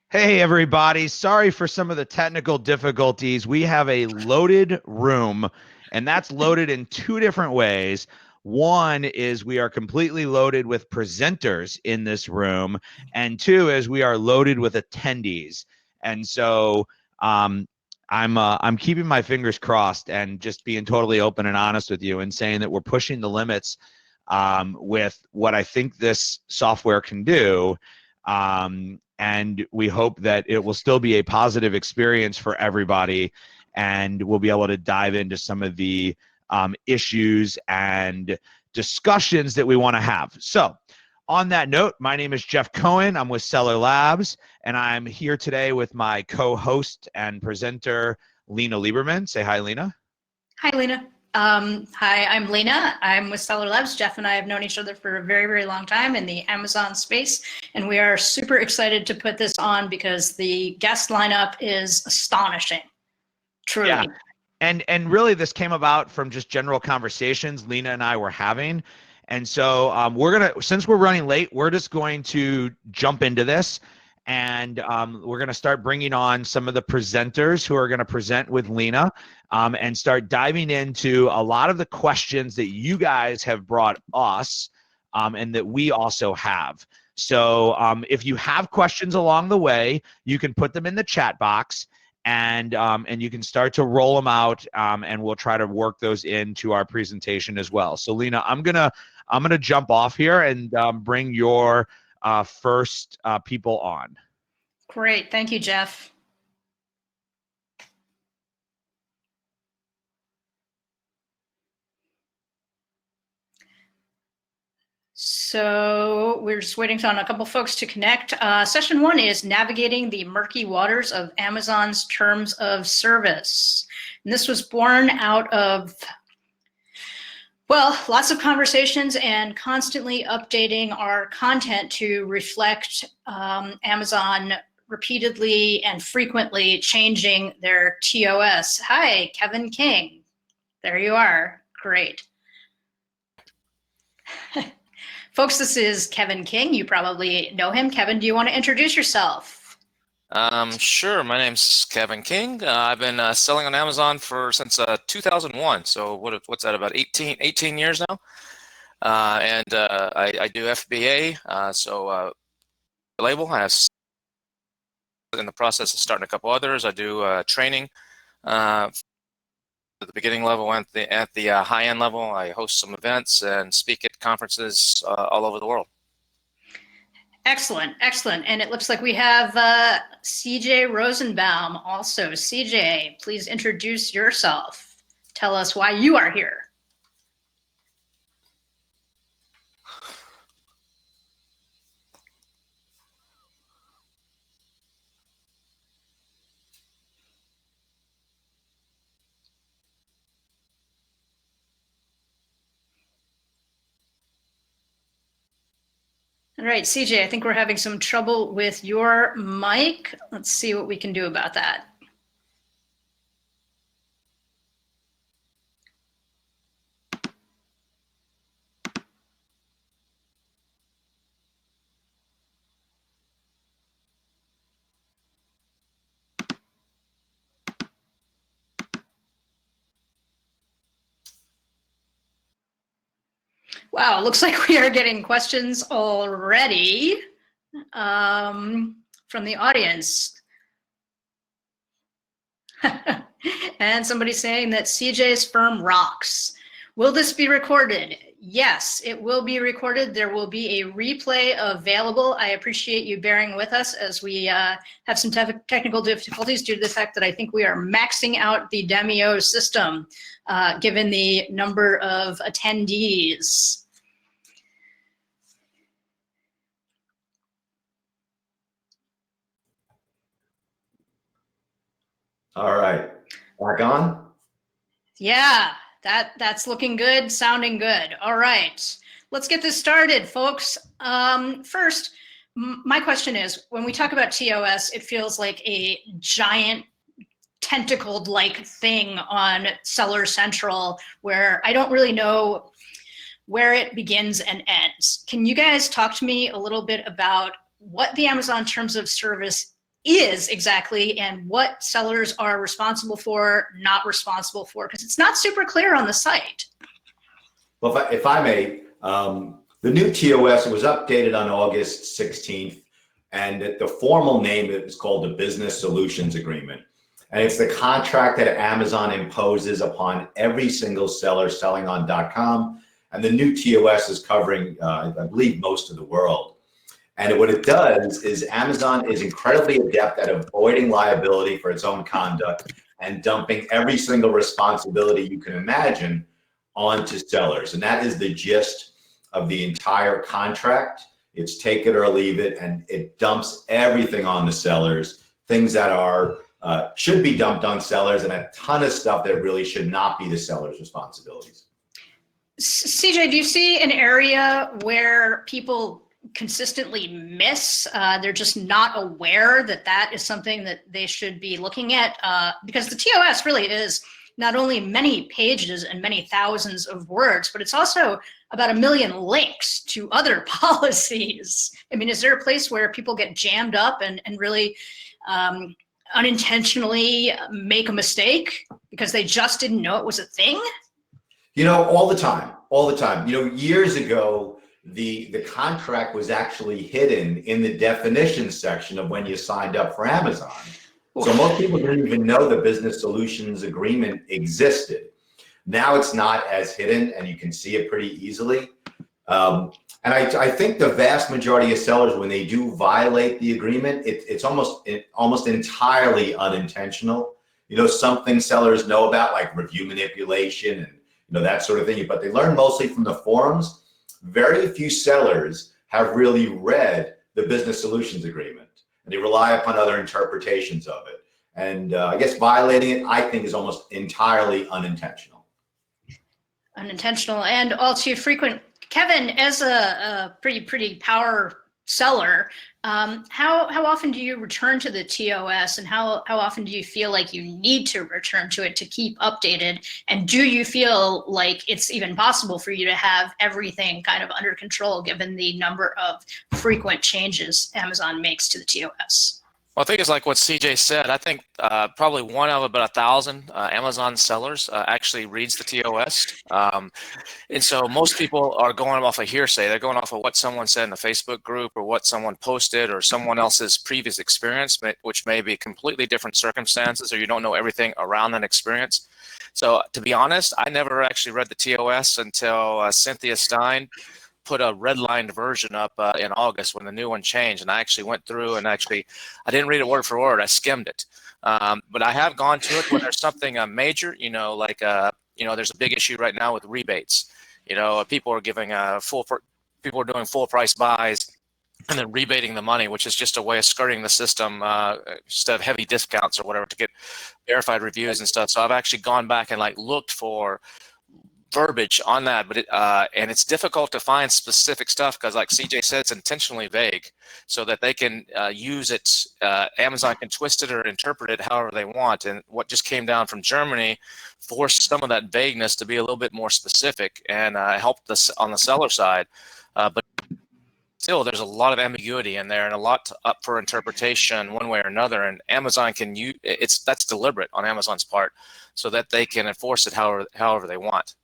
Hey, everybody. Sorry for some of the technical difficulties. We have a loaded room, and that's loaded in two different ways. One is we are completely loaded with presenters in this room, and two is we are loaded with attendees. And so I'm keeping my fingers crossed and just being totally open and honest with you and saying that we're pushing the limits with what I think this software can do. And we hope that it will still be a positive experience for everybody, and we'll be able to dive into some of the issues and discussions that we want to have. So on that note, my name is Jeff Cohen. I'm with Seller Labs, and I'm here today with my co-host and presenter, Lena Liberman. Say hi, Lena. Hi, Lena. Hi, I'm Lena. I'm with Seller Labs. Jeff and I have known each other for a very, very long time in the Amazon space, and we are super excited to put this on because the guest lineup is astonishing, truly. Yeah. And really, this came about from just general conversations Lena and I were having. And so since we're running late, we're just going to jump into this. And we're going to start bringing on some of the presenters who are going to present with Lena, and start diving into a lot of the questions that you guys have brought us, and that we also have. So if you have questions along the way, you can put them in the chat box, and you can start to roll them out, and we'll try to work those into our presentation as well. So Lena, I'm gonna jump off here and bring your first people on. Great, thank you, Jeff. So we're just waiting on a couple folks to connect. Session one is navigating the murky waters of Amazon's terms of service. And this was born out of, well, lots of conversations and constantly updating our content to reflect Amazon repeatedly and frequently changing their TOS. Hi, Kevin King. There you are. Great. Folks, this is Kevin King. You probably know him. Kevin, do you want to introduce yourself? Sure. My name's Kevin King. I've been selling on Amazon since 2001. So what's that, about 18 years now? I do FBA. Label. I have in the process of starting a couple others. I do training at the beginning level and at the high-end level. I host some events and speak at conferences all over the world. Excellent, excellent. And it looks like we have CJ Rosenbaum also. CJ, please introduce yourself. Tell us why you are here. All right, CJ, I think we're having some trouble with your mic. Let's see what we can do about that. Wow, looks like we are getting questions already from the audience. And somebody saying that CJ's firm rocks. Will this be recorded? Yes, it will be recorded. There will be a replay available. I appreciate you bearing with us as we have some technical difficulties due to the fact that I think we are maxing out the Demio system, given the number of attendees. All right, back on? Yeah, that's looking good, sounding good. All right, let's get this started, folks. First, my question is, when we talk about TOS, it feels like a giant tentacled-like thing on Seller Central where I don't really know where it begins and ends. Can you guys talk to me a little bit about what the Amazon Terms of Service is exactly and what sellers are responsible for, not responsible for, because it's not super clear on the site. Well, if I may, the new TOS was updated on August 16th, and the formal name is called the Business Solutions Agreement. And it's the contract that Amazon imposes upon every single seller selling on .com. And the new TOS is covering, I believe, most of the world. And what it does is Amazon is incredibly adept at avoiding liability for its own conduct and dumping every single responsibility you can imagine onto sellers. And that is the gist of the entire contract. It's take it or leave it, and it dumps everything on the sellers, things that are should be dumped on sellers, and a ton of stuff that really should not be the seller's responsibilities. CJ, do you see an area where people consistently miss? They're just not aware that that is something that they should be looking at, because the TOS really is not only many pages and many thousands of words, but it's also about 1 million links to other policies. I mean, is there a place where people get jammed up and really unintentionally make a mistake because they just didn't know it was a thing? You know, all the time. You know, years ago, the contract was actually hidden in the definitions section of when you signed up for Amazon. So most people didn't even know the Business Solutions Agreement existed. Now it's not as hidden, and you can see it pretty easily. And I think the vast majority of sellers, when they do violate the agreement, it's almost entirely unintentional. You know, something sellers know about, like review manipulation and that sort of thing, but they learn mostly from the forums. Very few sellers have really read the Business Solutions Agreement, and they rely upon other interpretations of it. And I guess violating it, I think, is almost entirely unintentional. Unintentional and all too frequent. Kevin, as a pretty power seller, how often do you return to the TOS, and how often do you feel like you need to return to it to keep updated? And do you feel like it's even possible for you to have everything kind of under control given the number of frequent changes Amazon makes to the TOS? Well, I think it's like what CJ said. I think probably one of about 1,000 Amazon sellers actually reads the TOS. And so most people are going off of hearsay. They're going off of what someone said in the Facebook group or what someone posted or someone else's previous experience, which may be completely different circumstances, or you don't know everything around that experience. So to be honest, I never actually read the TOS until Cynthia Stein put a redlined version up in August when the new one changed, and I actually went through and I didn't read it word for word. I skimmed it, but I have gone to it when there's something major. Like there's a big issue right now with rebates. People are giving people are doing full price buys and then rebating the money, which is just a way of skirting the system instead of heavy discounts or whatever to get verified reviews and stuff. So I've actually gone back and looked for verbiage on that, but and it's difficult to find specific stuff because, like CJ said, it's intentionally vague so that they can use it. Amazon can twist it or interpret it however they want. And what just came down from Germany forced some of that vagueness to be a little bit more specific and helped us on the seller side. But still, there's a lot of ambiguity in there and a lot up for interpretation one way or another. And Amazon can use that's deliberate on Amazon's part so that they can enforce it however they want.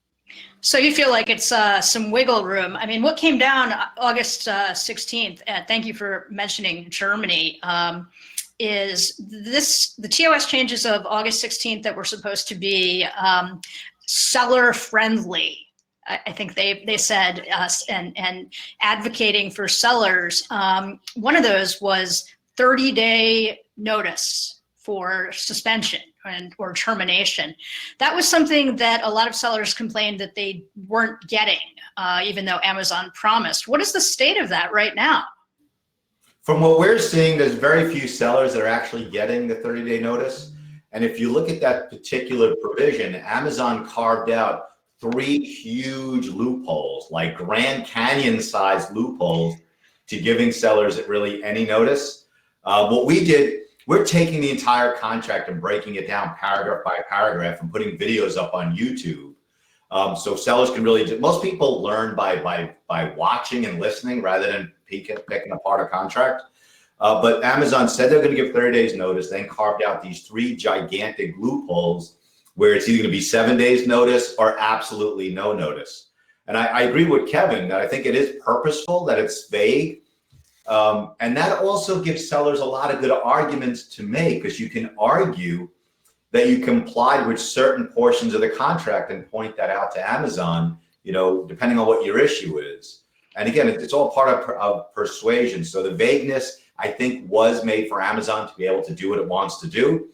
So you feel like it's some wiggle room. I mean, what came down August 16th, thank you for mentioning Germany, is the TOS changes of August 16th that were supposed to be seller friendly. I think they said and advocating for sellers. One of those was 30-day notice for suspension or termination. That was something that a lot of sellers complained that they weren't getting, even though Amazon promised. What is the state of that right now? From what we're seeing, there's very few sellers that are actually getting the 30-day notice. And if you look at that particular provision, Amazon carved out 3 huge loopholes, like Grand Canyon-sized loopholes, to giving sellers really any notice. What we did, we're taking the entire contract and breaking it down paragraph by paragraph and putting videos up on YouTube. So sellers can really, most people learn by watching and listening rather than picking apart a contract. But Amazon said they're going to give 30 days notice, then carved out these 3 gigantic loopholes where it's either going to be 7 days notice or absolutely no notice. And I agree with Kevin that I think it is purposeful, that it's vague. And that also gives sellers a lot of good arguments to make, because you can argue that you complied with certain portions of the contract and point that out to Amazon, depending on what your issue is. And again, it's all part of persuasion. So the vagueness, I think, was made for Amazon to be able to do what it wants to do.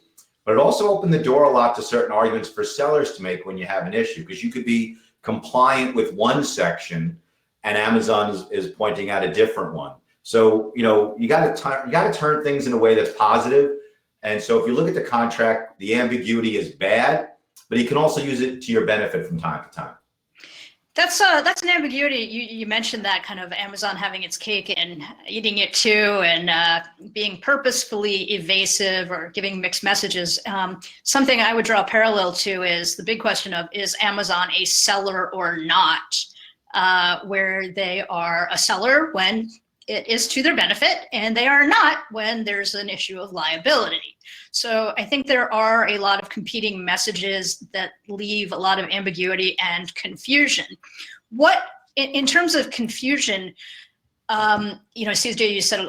But it also opened the door a lot to certain arguments for sellers to make when you have an issue, because you could be compliant with one section and Amazon is pointing out a different one. So, you got to turn things in a way that's positive. And so if you look at the contract, the ambiguity is bad, but you can also use it to your benefit from time to time. That's an ambiguity. You mentioned that kind of Amazon having its cake and eating it too, and being purposefully evasive or giving mixed messages. Something I would draw a parallel to is the big question of, is Amazon a seller or not? Where they are a seller when it is to their benefit, and they are not when there's an issue of liability. So I think there are a lot of competing messages that leave a lot of ambiguity and confusion. What, in terms of confusion, CJ, you said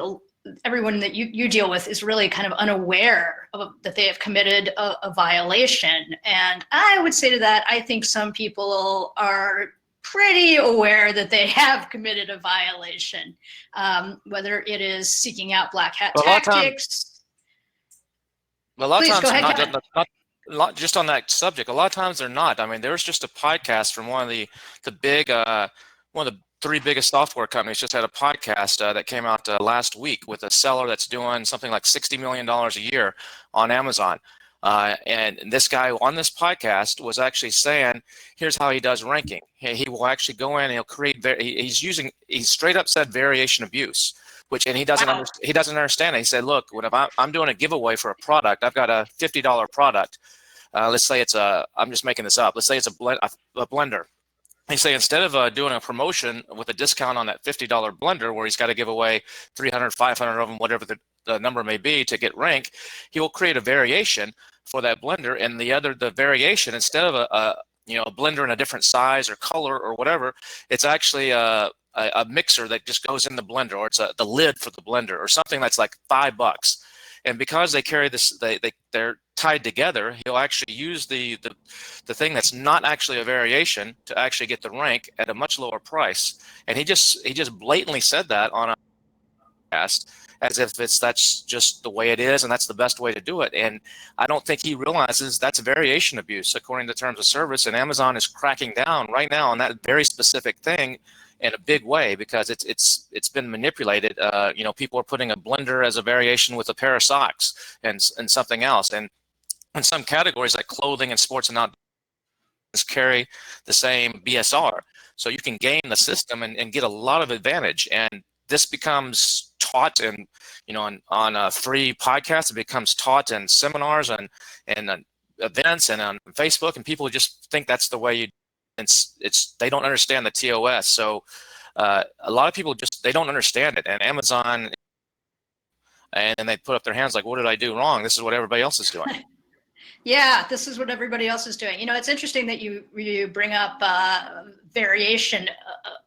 everyone that you deal with is really kind of unaware of that they have committed a violation. And I would say to that, I think some people are pretty aware that they have committed a violation, whether it is seeking out black hat tactics. A lot of Please, times, go ahead, not just on that subject. A lot of times they're not. I mean, there was just a podcast from one of the big, one of the 3 biggest software companies just had a podcast that came out last week with a seller that's doing something like $60 million a year on Amazon. And this guy on this podcast was actually saying, here's how he does ranking. He will actually go in and he'll create, he straight up said variation abuse, and he doesn't understand it. He said, look, when I'm doing a giveaway for a product, I've got a $50 product. Let's say it's I'm just making this up. Let's say it's a blender. He say, instead of doing a promotion with a discount on that $50 blender where he's got to give away 300, 500 of them, whatever the number may be to get rank, he will create a variation for that blender, and the variation, instead of a blender in a different size or color or whatever, it's actually a mixer that just goes in the blender, or it's the lid for the blender, or something that's like $5. And because they carry this, they're tied together, he'll actually use the thing that's not actually a variation to actually get the rank at a much lower price. And he just blatantly said that on a podcast, as if that's just the way it is and that's the best way to do it. And I don't think he realizes that's variation abuse according to terms of service, and Amazon is cracking down right now on that very specific thing in a big way, because it's been manipulated. People are putting a blender as a variation with a pair of socks and something else. And in some categories like clothing and sports and outdoors carry the same BSR. So you can game the system and get a lot of advantage. And this becomes taught on free podcasts. It becomes taught in seminars and events and on Facebook, and people just think that's the way you. They don't understand the TOS. So a lot of people they don't understand it. And Amazon, and they put up their hands like, what did I do wrong? This is what everybody else is doing. Yeah, this is what everybody else is doing. It's interesting that you bring up variation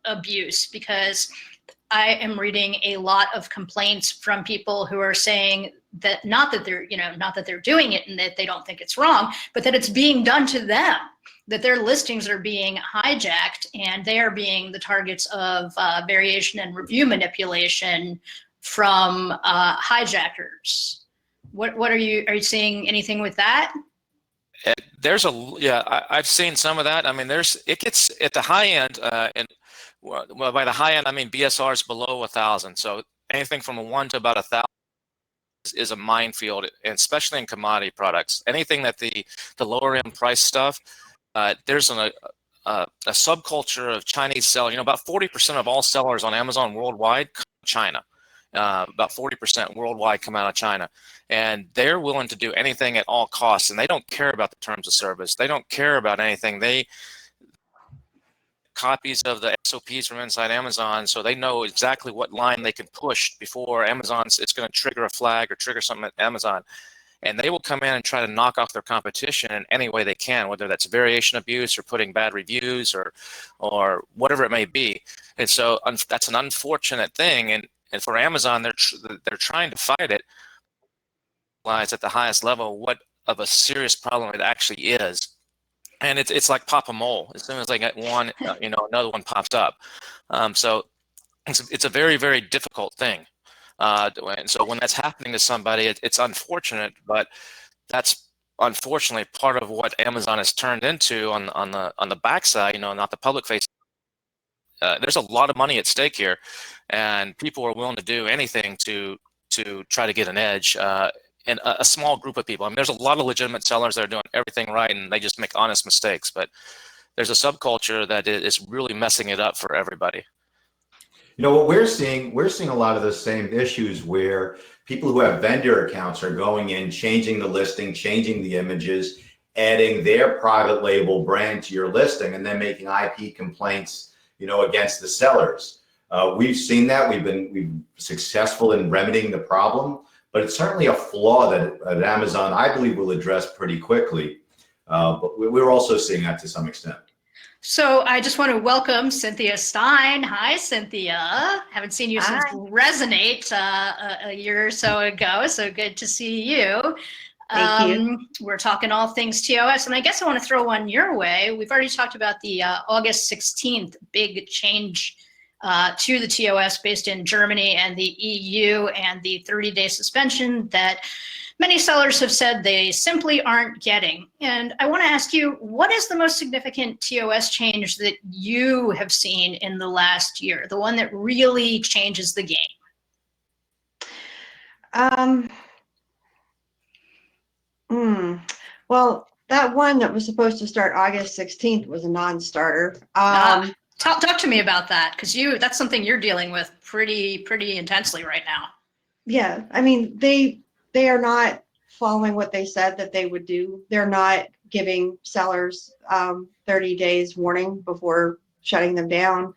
abuse, because I am reading a lot of complaints from people who are saying that not that they're doing it and that they don't think it's wrong, but that it's being done to them, that their listings are being hijacked and they are being the targets of variation and review manipulation from hijackers. What are you seeing anything with that? I've seen some of that. I mean, it gets at the high end, and well, by the high end, I mean BSR is below 1,000. So anything from 1 to about 1,000 is a minefield, and especially in commodity products. Anything that the lower end price stuff, there's a subculture of Chinese selling. About 40% of all sellers on Amazon worldwide come from China. About 40% worldwide come out of China, and they're willing to do anything at all costs, and they don't care about the terms of service. They don't care about anything. copies of the SOPs from inside Amazon, so they know exactly what line they can push before it's going to trigger a flag or trigger something at Amazon. And they will come in and try to knock off their competition in any way they can, whether that's variation abuse or putting bad reviews or whatever it may be. And so that's an unfortunate thing. And for Amazon, they're trying to fight it. Lies at the highest level what of a serious problem it actually is. And it's like pop a mole. As soon as they get one, another one pops up. So it's a very, very difficult thing. And so when that's happening to somebody, it's unfortunate, but that's unfortunately part of what Amazon has turned into on the backside. Not the public face. There's a lot of money at stake here, and people are willing to do anything to try to get an edge. And a small group of people. I mean, there's a lot of legitimate sellers that are doing everything right, and they just make honest mistakes. But there's a subculture that is really messing it up for everybody. What we're seeing a lot of the same issues where people who have vendor accounts are going in, changing the listing, changing the images, adding their private label brand to your listing, and then making IP complaints, against the sellers. We've seen that. We've been successful in remedying the problem. But it's certainly a flaw that Amazon, I believe, will address pretty quickly. But we're also seeing that to some extent. So I just want to welcome Cynthia Stein. Hi, Cynthia. Haven't seen you since Resonate a year or so ago. So good to see you. Thank you. We're talking all things TOS, and I guess I want to throw one your way. We've already talked about the August 16th big change to the TOS based in Germany and the EU, and the 30-day suspension that many sellers have said they simply aren't getting. And I want to ask you, what is the most significant TOS change that you have seen in the last year, the one that really changes the game? Well, that one that was supposed to start August 16th was a non-starter. Talk to me about that, because that's something you're dealing with pretty intensely right now. Yeah, I mean, they are not following what they said that they would do. They're not giving sellers 30 days warning before shutting them down.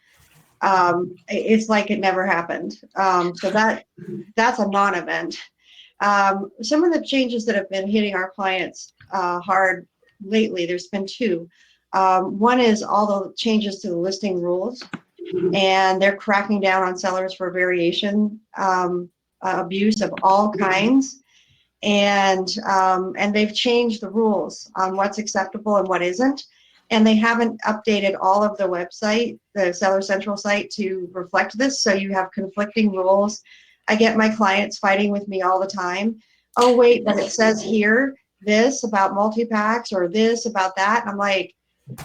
It's like it never happened. So that's a non-event. Some of the changes that have been hitting our clients hard lately, there's been two. One is all the changes to the listing rules, and they're cracking down on sellers for variation abuse of all kinds, and they've changed the rules on what's acceptable and what isn't, and they haven't updated all of the website, the Seller Central site, to reflect this, so you have conflicting rules. I get my clients fighting with me all the time. Oh, wait, but it says here this about multi-packs or this about that. And I'm like,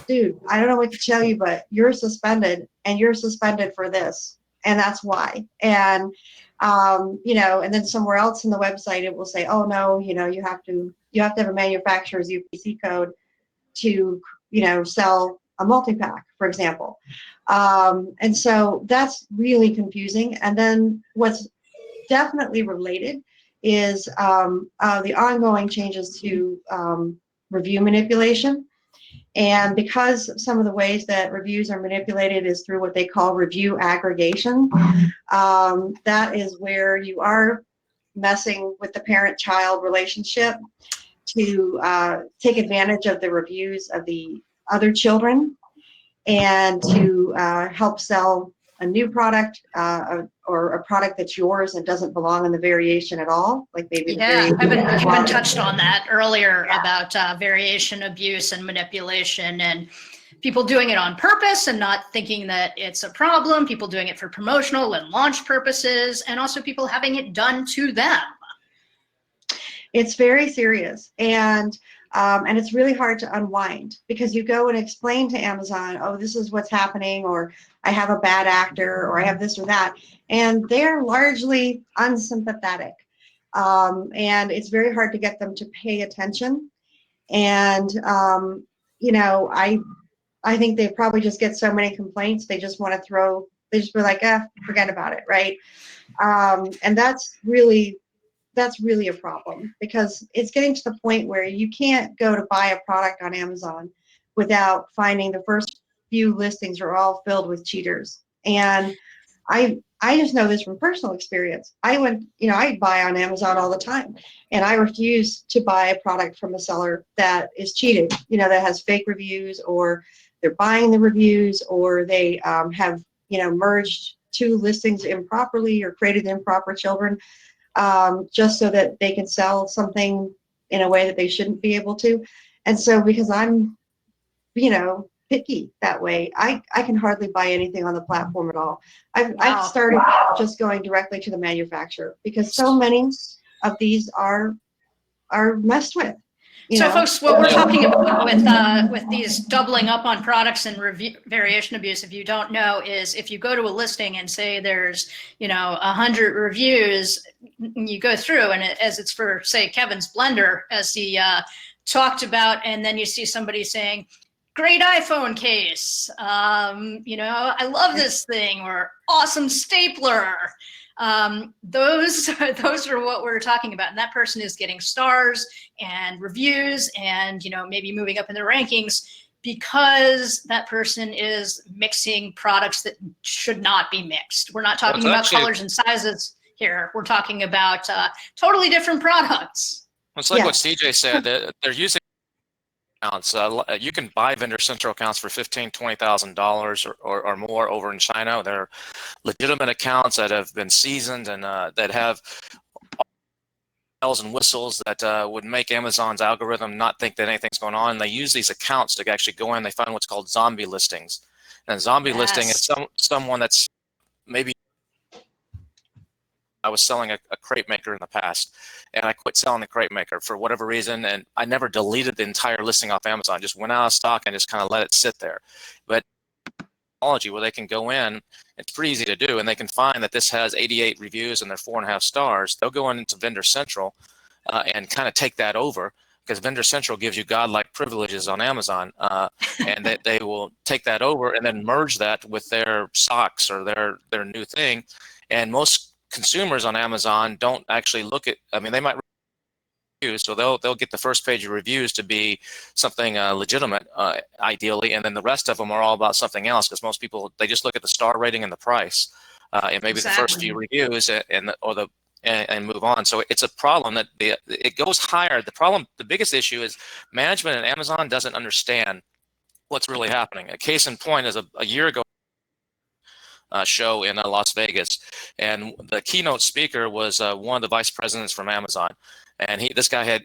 dude, I don't know what to tell you, but you're suspended, and you're suspended for this. And that's why. And, and then somewhere else in the website, it will say, oh, no, you have to have a manufacturer's UPC code to, sell a multi-pack, for example. And so that's really confusing. And then what's definitely related is the ongoing changes to review manipulation. And because some of the ways that reviews are manipulated is through what they call review aggregation, that is where you are messing with the parent-child relationship to take advantage of the reviews of the other children and to help sell a new product or a product that's yours and doesn't belong in the variation at all. Like maybe I've touched on that earlier about variation abuse and manipulation, and people doing it on purpose and not thinking that it's a problem, people doing it for promotional and launch purposes, and also people having it done to them. It's very serious, and it's really hard to unwind, because you go and explain to Amazon, oh, this is what's happening, or I have a bad actor, or I have this or that, and they're largely unsympathetic. And it's very hard to get them to pay attention. And, I think they probably just get so many complaints, they just want to they just be like, forget about it, right? And that's really a problem, because it's getting to the point where you can't go to buy a product on Amazon without finding the first few listings are all filled with cheaters. And I just know this from personal experience. I buy on Amazon all the time, and I refuse to buy a product from a seller that is cheated, that has fake reviews, or they're buying the reviews, or they have, merged two listings improperly or created improper children, just so that they can sell something in a way that they shouldn't be able to. And so because I'm, picky that way, I can hardly buy anything on the platform at all. I've Wow. started just going directly to the manufacturer, because so many of these are messed with. So, folks, what we're talking about with these doubling up on products and variation abuse, if you don't know, is if you go to a listing and say there's 100 reviews, you go through, and as it's for, say, Kevin's blender, as he talked about, and then you see somebody saying, "Great iPhone case," "I love this thing," or "awesome stapler." Those are what we're talking about, and that person is getting stars and reviews, and maybe moving up in the rankings, because that person is mixing products that should not be mixed. We're not talking about colors and sizes here. We're talking about totally different products. It's like what CJ said, that they're using accounts. You can buy Vendor Central accounts for $15,000, $20,000 or more over in China. They're legitimate accounts that have been seasoned and that have bells and whistles that would make Amazon's algorithm not think that anything's going on. And they use these accounts to actually go in. They find what's called zombie listings. And a zombie listing is someone that's maybe. I was selling a crate maker in the past, and I quit selling the crate maker for whatever reason, and I never deleted the entire listing off Amazon. Just went out of stock and just kind of let it sit there. But technology where they can go in, it's pretty easy to do, and they can find that this has 88 reviews and they're 4.5 stars. They'll go into Vendor Central and kind of take that over, because Vendor Central gives you godlike privileges on Amazon, and they will take that over and then merge that with their socks or their new thing. And most consumers on Amazon don't actually look at, they might review, so they'll get the first page of reviews to be something legitimate, ideally, and then the rest of them are all about something else, because most people, they just look at the star rating and the price, and maybe the first few reviews and move on. So it's a problem that it goes higher. The biggest issue is management at Amazon doesn't understand what's really happening. A case in point is a year ago, show in Las Vegas, and the keynote speaker was one of the vice presidents from Amazon, and this guy had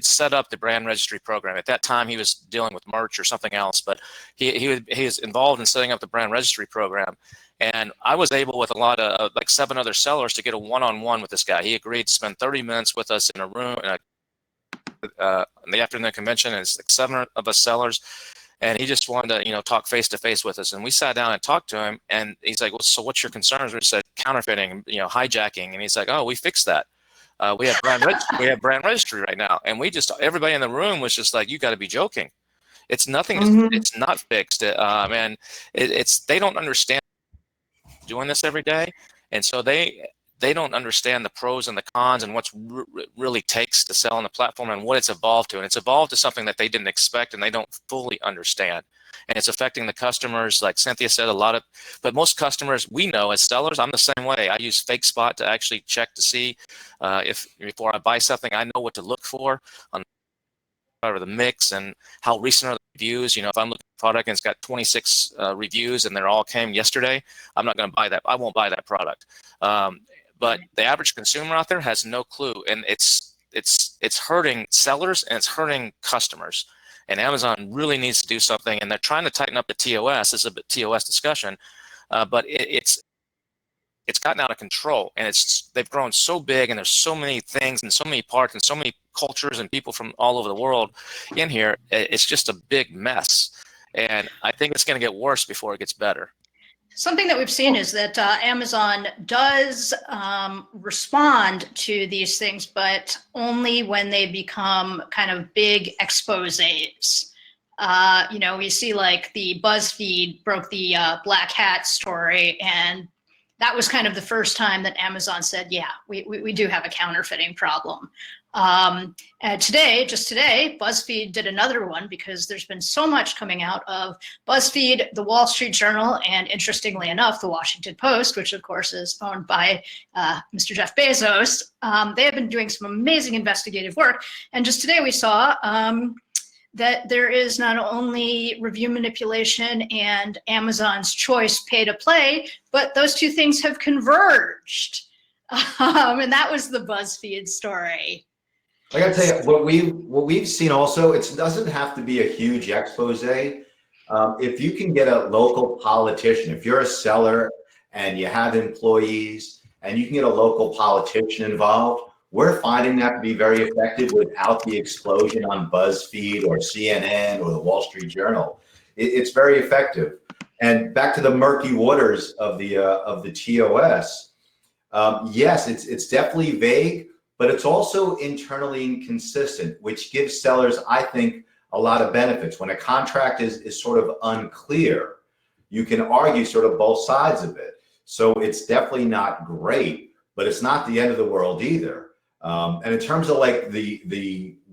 set up the brand registry program. At that time, he was dealing with merch or something else, but he was involved in setting up the brand registry program. And I was able, with a lot of like 7 other sellers, to get a one-on-one with this guy. He agreed to spend 30 minutes with us in a room in the afternoon convention, and it's like 7 of us sellers. And he just wanted to, talk face to face with us. And we sat down and talked to him. And he's like, "Well, so what's your concerns?" We said, "Counterfeiting, hijacking." And he's like, "Oh, we fixed that. We have brand registry right now." And everybody in the room was just like, "You got to be joking. It's nothing. Mm-hmm. It's not fixed." And they don't understand doing this every day. And so they don't understand the pros and the cons and what's really takes to sell on the platform and what it's evolved to. And it's evolved to something that they didn't expect and they don't fully understand. And it's affecting the customers. Like Cynthia said, but most customers, we know as sellers, I'm the same way. I use Fake Spot to actually check to see if before I buy something, I know what to look for on the mix and how recent are the reviews. If I'm looking at a product and it's got 26 reviews and they all came yesterday, I'm not going to buy that. I won't buy that product. But the average consumer out there has no clue, and it's hurting sellers and it's hurting customers. And Amazon really needs to do something, and they're trying to tighten up the TOS. This is a bit TOS discussion, but it's gotten out of control, and they've grown so big, and there's so many things and so many parts and so many cultures and people from all over the world in here. It's just a big mess, and I think it's going to get worse before it gets better. Something that we've seen is that Amazon does respond to these things, but only when they become kind of big exposés. We see like the BuzzFeed broke the black hat story, and that was kind of the first time that Amazon said, yeah, we do have a counterfeiting problem. And just today, BuzzFeed did another one because there's been so much coming out of BuzzFeed, the Wall Street Journal, and interestingly enough, the Washington Post, which of course is owned by Mr. Jeff Bezos. They have been doing some amazing investigative work. And just today we saw that there is not only review manipulation and Amazon's choice pay to play, but those two things have converged. And that was the BuzzFeed story. I gotta tell you, what we've seen also, it doesn't have to be a huge expose. If you can get a local politician, if you're a seller and you have employees and you can get a local politician involved, we're finding that to be very effective without the explosion on BuzzFeed or CNN or the Wall Street Journal. It's very effective. And back to the murky waters of the TOS. Yes, it's definitely vague, but it's also internally inconsistent, which gives sellers, I think, a lot of benefits. When a contract is sort of unclear, you can argue sort of both sides of it. So it's definitely not great, but it's not the end of the world either. And in terms of like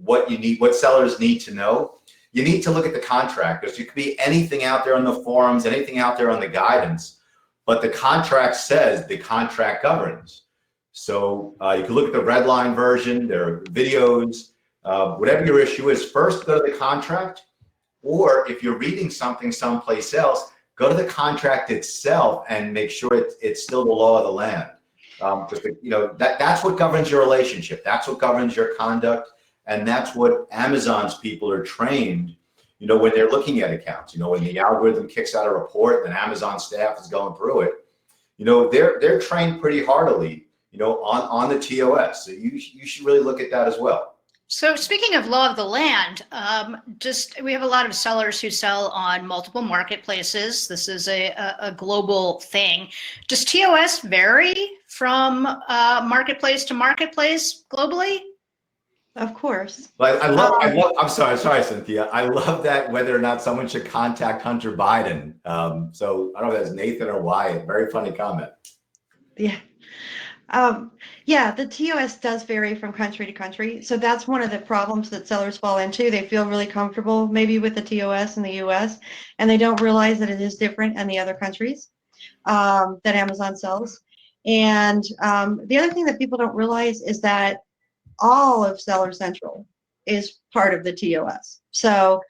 what sellers need to know, you need to look at the contract. There could be anything out there on the forums, anything out there on the guidance, but the contract says the contract governs. So you can look at the red line version, there are videos, whatever your issue is, first go to the contract, or if you're reading something someplace else, go to the contract itself and make sure it's still the law of the land. Because that's what governs your relationship. That's what governs your conduct, and that's what Amazon's people are trained. When they're looking at accounts. When the algorithm kicks out a report, and Amazon staff is going through it. They're trained pretty heartily. On the TOS. So you should really look at that as well. So speaking of law of the land, we have a lot of sellers who sell on multiple marketplaces. This is a global thing. Does TOS vary from marketplace to marketplace globally? Of course. But I'm sorry, Cynthia. I love that whether or not someone should contact Hunter Biden. So I don't know if that's Nathan or Wyatt. Very funny comment. Yeah. The TOS does vary from country to country. So that's one of the problems that sellers fall into. They feel really comfortable maybe with the TOS in the US, and they don't realize that it is different in the other countries that Amazon sells. And the other thing that people don't realize is that all of Seller Central is part of the TOS. So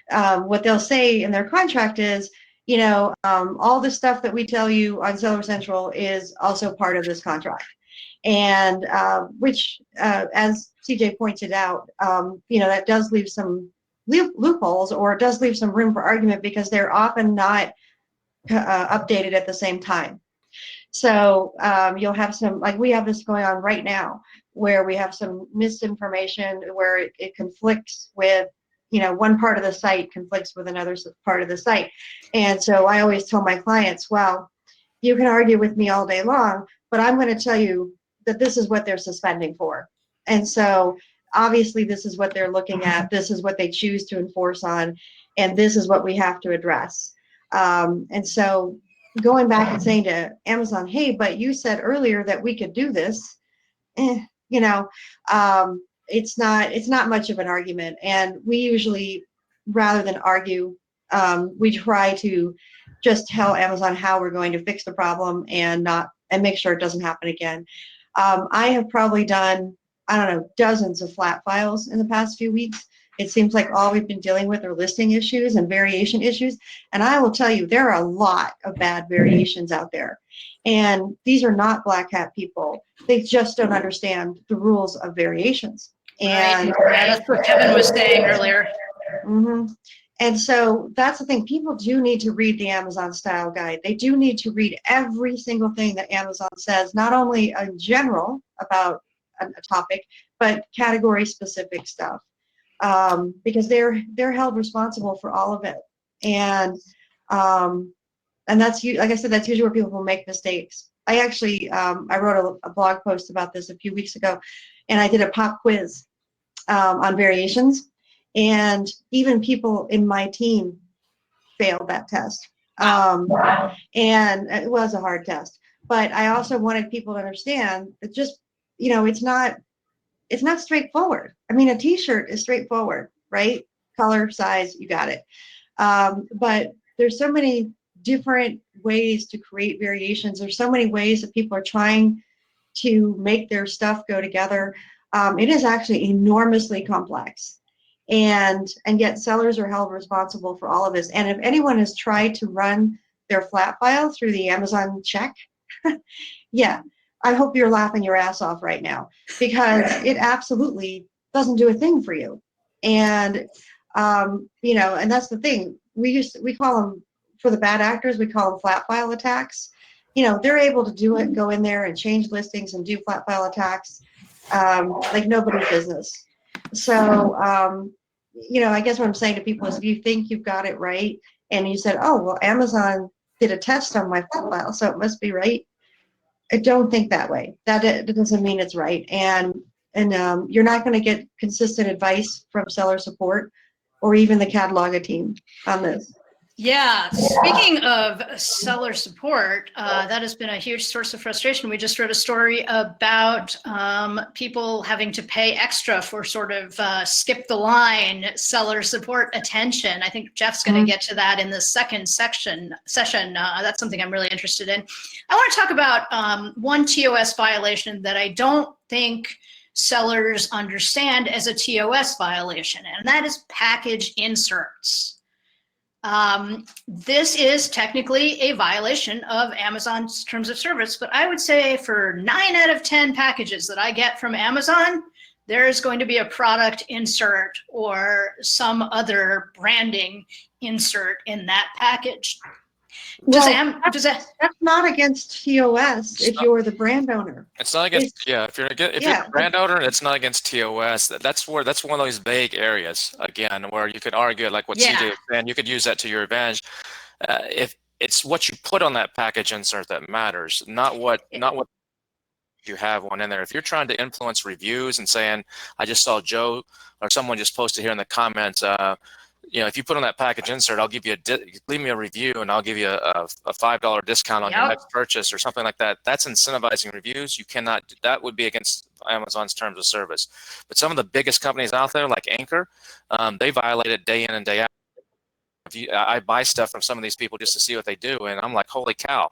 what they'll say in their contract is, all the stuff that we tell you on Seller Central is also part of this contract. And which, as CJ pointed out, that does leave some loopholes, or it does leave some room for argument because they're often not updated at the same time. So you'll have some, like we have this going on right now, where we have some misinformation where it conflicts with, one part of the site conflicts with another part of the site. And so I always tell my clients, well, you can argue with me all day long, but I'm going to tell you that this is what they're suspending for. And so obviously this is what they're looking at. This is what they choose to enforce on. And this is what we have to address. And so going back and saying to Amazon, hey, but you said earlier that we could do this, it's not much of an argument. And we usually, rather than argue, we try to just tell Amazon how we're going to fix the problem and make sure it doesn't happen again. I have probably done, dozens of flat files in the past few weeks. It seems like all we've been dealing with are listing issues and variation issues. And I will tell you, there are a lot of bad variations out there. And these are not black hat people. They just don't understand the rules of variations. And that's what Kevin was saying earlier. Mm-hmm. And so that's the thing. People do need to read the Amazon style guide. They do need to read every single thing that Amazon says, not only in general about a topic, but category specific stuff, because they're held responsible for all of it. And that's, like I said, that's usually where people will make mistakes. I actually, I wrote a blog post about this a few weeks ago, and I did a pop quiz on variations. And even people in my team failed that test. And it was a hard test. But I also wanted people to understand that just, it's not straightforward. I mean, a t-shirt is straightforward, right? Color, size, you got it. But there's so many different ways to create variations. There's so many ways that people are trying to make their stuff go together. It is actually enormously complex. And yet sellers are held responsible for all of this. And if anyone has tried to run their flat file through the Amazon check, yeah, I hope you're laughing your ass off right now, because it absolutely doesn't do a thing for you. And and that's the thing. We call them, for the bad actors, we call them flat file attacks. They're able to do it, go in there and change listings and do flat file attacks like nobody's business. So I guess what I'm saying to people is, if you think you've got it right and you said, oh, well, Amazon did a test on my flat file, so it must be right. I don't think that way. That doesn't mean it's right. And you're not going to get consistent advice from seller support or even the Cataloga team on this. Yeah, speaking of seller support, that has been a huge source of frustration. We just read a story about people having to pay extra for sort of skip the line seller support attention. I think Jeff's going to get to that in the second session. That's something I'm really interested in. I want to talk about one TOS violation that I don't think sellers understand as a TOS violation, and that is package inserts. This is technically a violation of Amazon's terms of service, but I would say for 9 out of 10 packages that I get from Amazon, there's going to be a product insert or some other branding insert in that package. That's not against TOS if you're the brand owner. It's not against, if you're a brand owner, it's not against TOS. That's one of those vague areas, again, where you could argue, like what CJ was saying, you could use that to your advantage. If it's what you put on that package insert that matters, not what you have one in there. If you're trying to influence reviews and saying, I just saw Joe or someone just posted here in the comments, if you put on that package insert, I'll give you leave me a review and I'll give you a $5 discount on your next purchase or something like that. That's incentivizing reviews. You cannot, that would be against Amazon's terms of service. But some of the biggest companies out there, like Anchor, they violate it day in and day out. I buy stuff from some of these people just to see what they do, and I'm like, holy cow.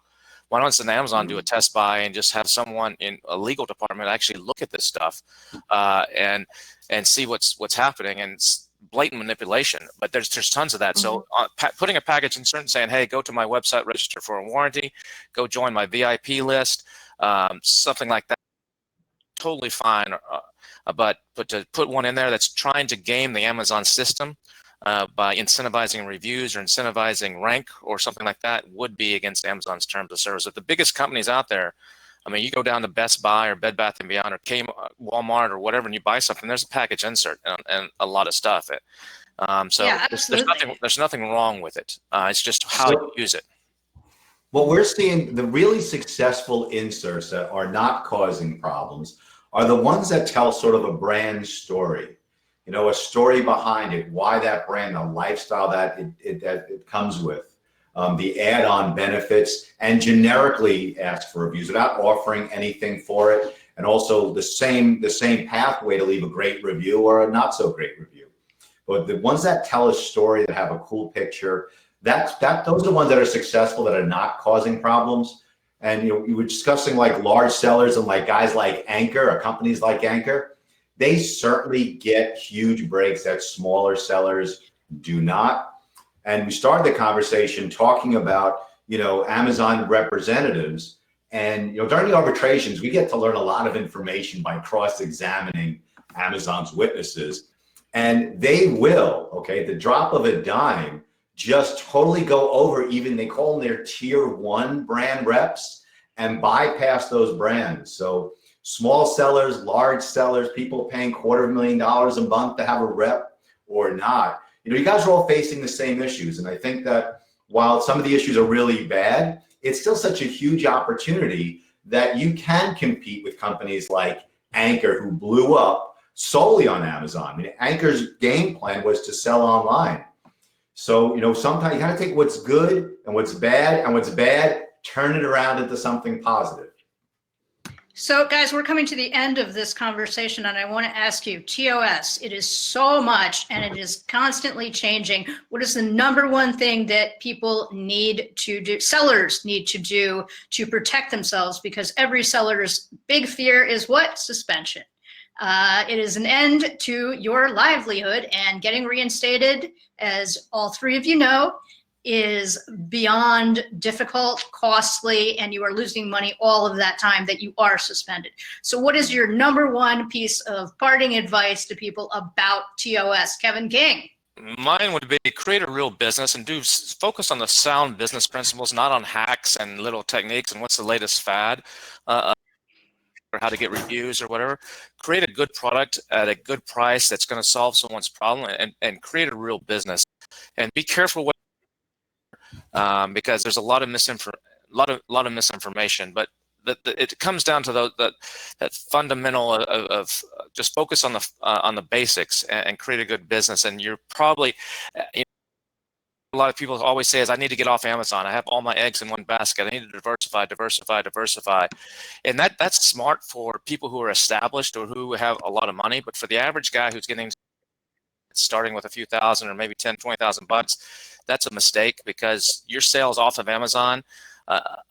Why don't Amazon do a test buy and just have someone in a legal department actually look at this stuff and see what's happening? And blatant manipulation, but there's tons of that. So putting a package insert and saying, hey, go to my website, register for a warranty, go join my VIP list, something like that, totally fine. But to put one in there that's trying to game the Amazon system by incentivizing reviews or incentivizing rank or something like that would be against Amazon's terms of service. If the biggest companies out there, I mean, you go down to Best Buy or Bed Bath & Beyond or Walmart or whatever, and you buy something, there's a package insert and a lot of stuff. There's nothing wrong with it. It's just how you use it. What we're seeing, the really successful inserts that are not causing problems are the ones that tell sort of a brand story. A story behind it, why that brand, the lifestyle that it comes with. The add-on benefits, and generically ask for reviews without offering anything for it, and also the same pathway to leave a great review or a not so great review. But the ones that tell a story, that have a cool picture, those are the ones that are successful, that are not causing problems. And you were discussing like large sellers and like guys like Anchor or companies like Anchor. They certainly get huge breaks that smaller sellers do not. And we started the conversation talking about, Amazon representatives. And, during the arbitrations, we get to learn a lot of information by cross-examining Amazon's witnesses. And they will, at the drop of a dime, just totally go over, even they call them their tier 1 brand reps, and bypass those brands. So small sellers, large sellers, people paying $250,000 a month to have a rep or not. You guys are all facing the same issues. And I think that while some of the issues are really bad, it's still such a huge opportunity that you can compete with companies like Anchor, who blew up solely on Amazon. I mean, Anchor's game plan was to sell online. So, sometimes you got to take what's good and what's bad turn it around into something positive. So guys, we're coming to the end of this conversation, and I want to ask you, TOS, it is so much and it is constantly changing. What is the number one thing that people need to do, sellers need to do to protect themselves? Because every seller's big fear is what? Suspension. It is an end to your livelihood, and getting reinstated, as all three of you know, is beyond difficult, costly, and you are losing money all of that time that you are suspended. So what is your number one piece of parting advice to people about TOS? Kevin King. Mine would be create a real business and focus on the sound business principles, not on hacks and little techniques and what's the latest fad. Or how to get reviews or whatever. Create a good product at a good price that's going to solve someone's problem, and create a real business. And be careful what because there's a lot of misinformation. But it comes down to that fundamental of just focus on the basics and create a good business. And you're probably a lot of people always say is, I need to get off Amazon. I have all my eggs in one basket. I need to diversify. And that's smart for people who are established or who have a lot of money. But for the average guy who's starting with a few thousand or maybe 10, 20,000 bucks, that's a mistake, because your sales off of Amazon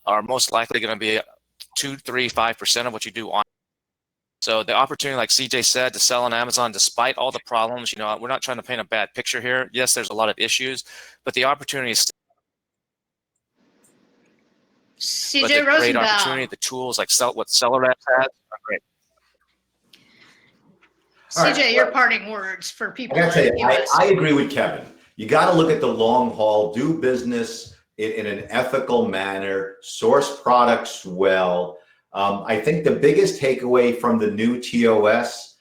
are most likely going to be 2, 3, 5% of what you do on. So the opportunity, like CJ said, to sell on Amazon, despite all the problems, we're not trying to paint a bad picture here. Yes, there's a lot of issues, but the opportunity is CJ great Rosenbaum. opportunity. The tools like what Seller Apps has are great. CJ, your parting words for people. I gotta tell you, I agree with Kevin. You got to look at the long haul, do business in an ethical manner, source products well. I think the biggest takeaway from the new TOS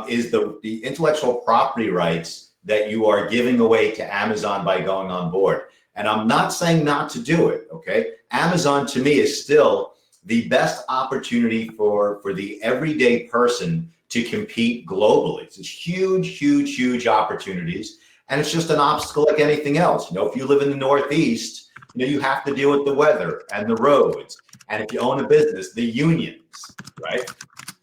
is the intellectual property rights that you are giving away to Amazon by going on board. And I'm not saying not to do it, okay? Amazon, to me, is still the best opportunity for the everyday person to compete globally. It's huge opportunities. And it's just an obstacle like anything else. If you live in the Northeast, you have to deal with the weather and the roads. And if you own a business, the unions, right?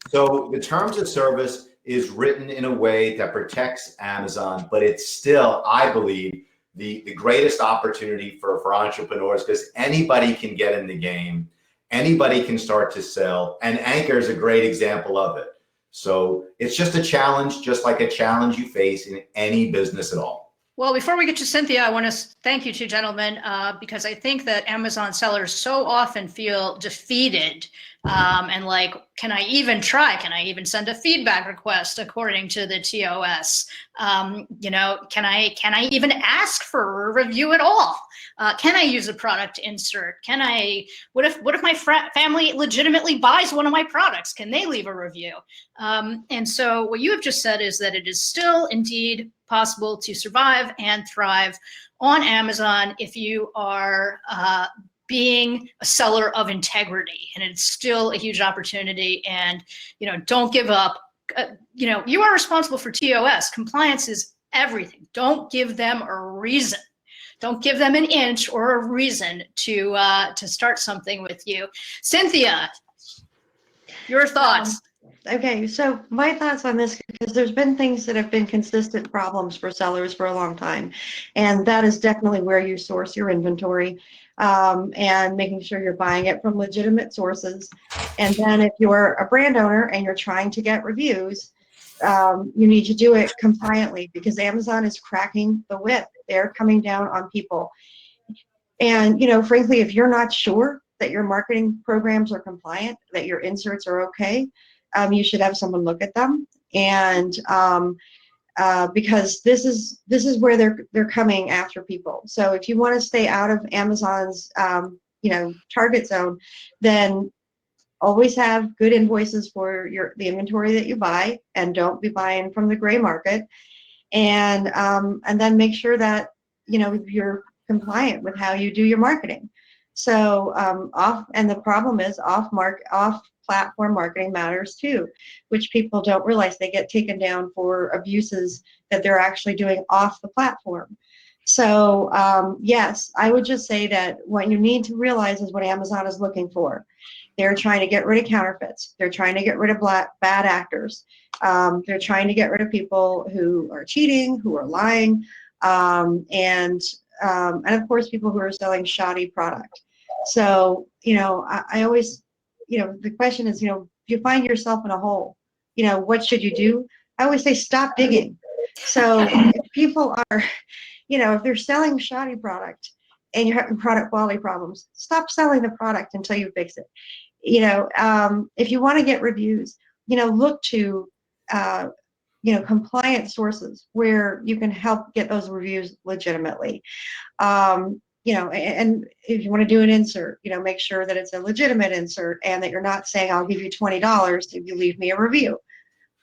So the terms of service is written in a way that protects Amazon, but it's still, I believe, the greatest opportunity for entrepreneurs, because anybody can get in the game, anybody can start to sell, and Anchor is a great example of it. So it's just a challenge, just like a challenge you face in any business at all. Well, before we get to Cynthia, I want to thank you two gentlemen, because I think that Amazon sellers so often feel defeated and like, can I even try? Can I even send a feedback request according to the TOS? Can I even ask for a review at all? Can I use a product insert? What if my family legitimately buys one of my products? Can they leave a review? And so what you have just said is that it is still indeed possible to survive and thrive on Amazon if you are being a seller of integrity, and it's still a huge opportunity. And don't give up. You are responsible for TOS. Compliance is everything. Don't give them a reason. Don't give them an inch or a reason to start something with you. Cynthia, your thoughts. Okay, so my thoughts on this, because there's been things that have been consistent problems for sellers for a long time, and that is definitely where you source your inventory, and making sure you're buying it from legitimate sources. And then if you're a brand owner and you're trying to get reviews, you need to do it compliantly, because Amazon is cracking the whip. They're coming down on people. And, frankly, if you're not sure that your marketing programs are compliant, that your inserts are okay, you should have someone look at them. And because this is where they're coming after people. So if you want to stay out of Amazon's target zone, then always have good invoices for the inventory that you buy, and don't be buying from the gray market. And then make sure that you're compliant with how you do your marketing. So and the problem is off platform marketing matters too, which people don't realize. They get taken down for abuses that they're actually doing off the platform. So yes, I would just say that what you need to realize is what Amazon is looking for. They're trying to get rid of counterfeits. They're trying to get rid of bad actors. They're trying to get rid of people who are cheating, who are lying, and of course people who are selling shoddy product. So I always, the question is, if you find yourself in a hole, what should you do? I always say stop digging. So if people are, if they're selling shoddy product and you're having product quality problems, stop selling the product until you fix it. If you want to get reviews, look to, compliant sources where you can help get those reviews legitimately. And if you want to do an insert, make sure that it's a legitimate insert and that you're not saying, I'll give you $20 if you leave me a review.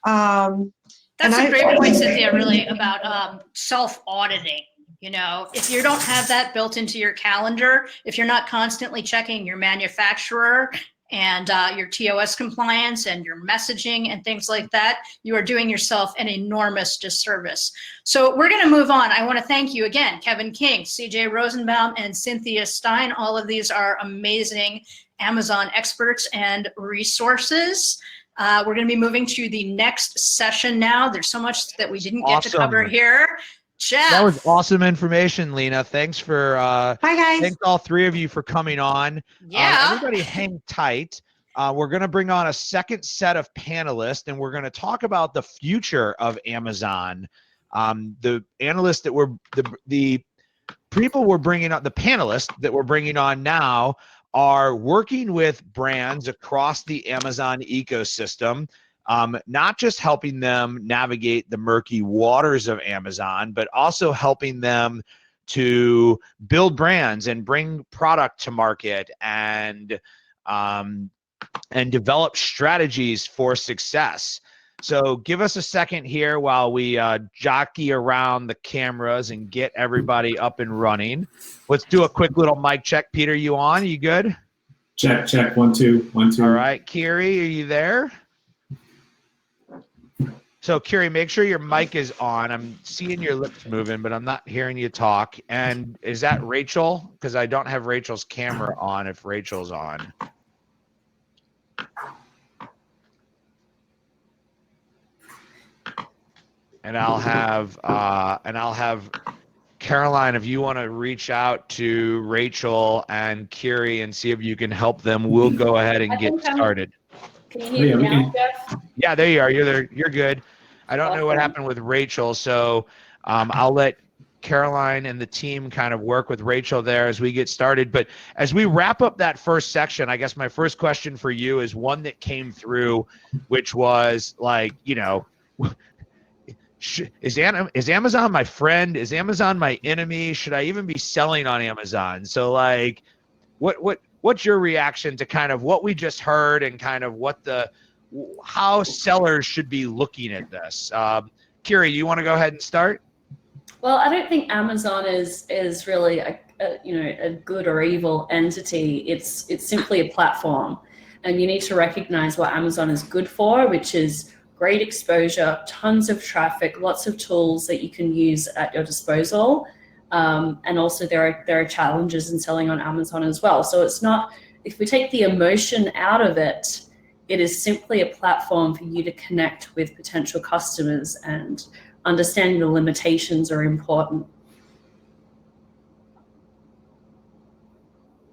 That's a great point, Cynthia, really, about self-auditing. If you don't have that built into your calendar, if you're not constantly checking your manufacturer and your TOS compliance and your messaging and things like that, you are doing yourself an enormous disservice. So we're going to move on. I want to thank you again, Kevin King, CJ Rosenbaum, and Cynthia Stein. All of these are amazing Amazon experts and resources. We're going to be moving to the next session now. There's so much that we didn't get to cover here. Jeff. That was awesome information, Lena. Thanks for Bye, guys. Thanks all three of you for coming on. Yeah. Everybody hang tight. We're going to bring on a second set of panelists, and we're going to talk about the future of Amazon. The analysts that the people we're bringing on, the panelists that we're bringing on now, are working with brands across the Amazon ecosystem, not just helping them navigate the murky waters of Amazon, but also helping them to build brands and bring product to market and develop strategies for success. So give us a second here while we jockey around the cameras and get everybody up and running. Let's do a quick little mic check. Peter, you on? You good? Check, check. 1, 2, 1, 2. All right, Kiri, are you there? So, Kiri, make sure your mic is on. I'm seeing your lips moving, but I'm not hearing you talk. And is that Rachel? Because I don't have Rachel's camera on if Rachel's on. And I'll have Caroline, if you want to reach out to Rachel and Kiri and see if you can help them, we'll go ahead and get started. Can you hear me now, Jeff? Yeah, there you are. You're there. You're good. I don't know what happened with Rachel, so I'll let Caroline and the team kind of work with Rachel there as we get started. But as we wrap up that first section, I guess my first question for you is one that came through, which was like, is Amazon my friend? Is Amazon my enemy? Should I even be selling on Amazon? So like, what's your reaction to kind of what we just heard and kind of how sellers should be looking at this? Kiri, you want to go ahead and start? Well, I don't think Amazon is really a good or evil entity. It's simply a platform, and you need to recognize what Amazon is good for, which is great exposure, tons of traffic, lots of tools that you can use at your disposal. And also there are challenges in selling on Amazon as well. So it's not, if we take the emotion out of it, it is simply a platform for you to connect with potential customers, and understanding the limitations are important.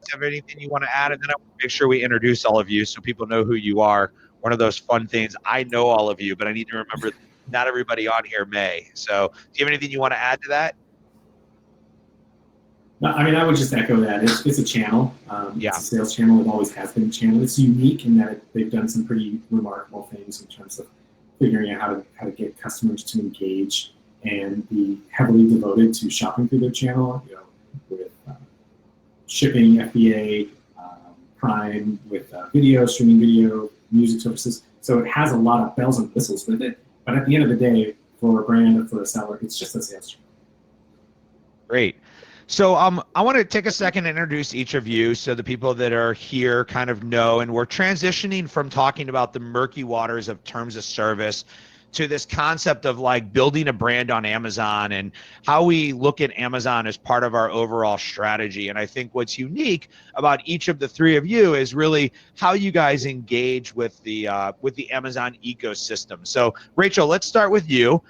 Have anything you want to add? And then I want to make sure we introduce all of you so people know who you are. One of those fun things, I know all of you, but I need to remember not everybody on here may. So do you have anything you want to add to that? No, I mean, I would just echo that. It's a channel. Yeah. It's a sales channel. It always has been a channel. It's unique in that they've done some pretty remarkable things in terms of figuring out how to get customers to engage and be heavily devoted to shopping through their channel, with shipping, FBA, Prime, with video, streaming video, music services. So it has a lot of bells and whistles with it. But at the end of the day, for a brand or for a seller, it's just a sales channel. Great. So I want to take a second to introduce each of you so the people that are here kind of know, and we're transitioning from talking about the murky waters of terms of service to this concept of like building a brand on Amazon and how we look at Amazon as part of our overall strategy. And I think what's unique about each of the three of you is really how you guys engage with the Amazon ecosystem. So Rachel, let's start with you.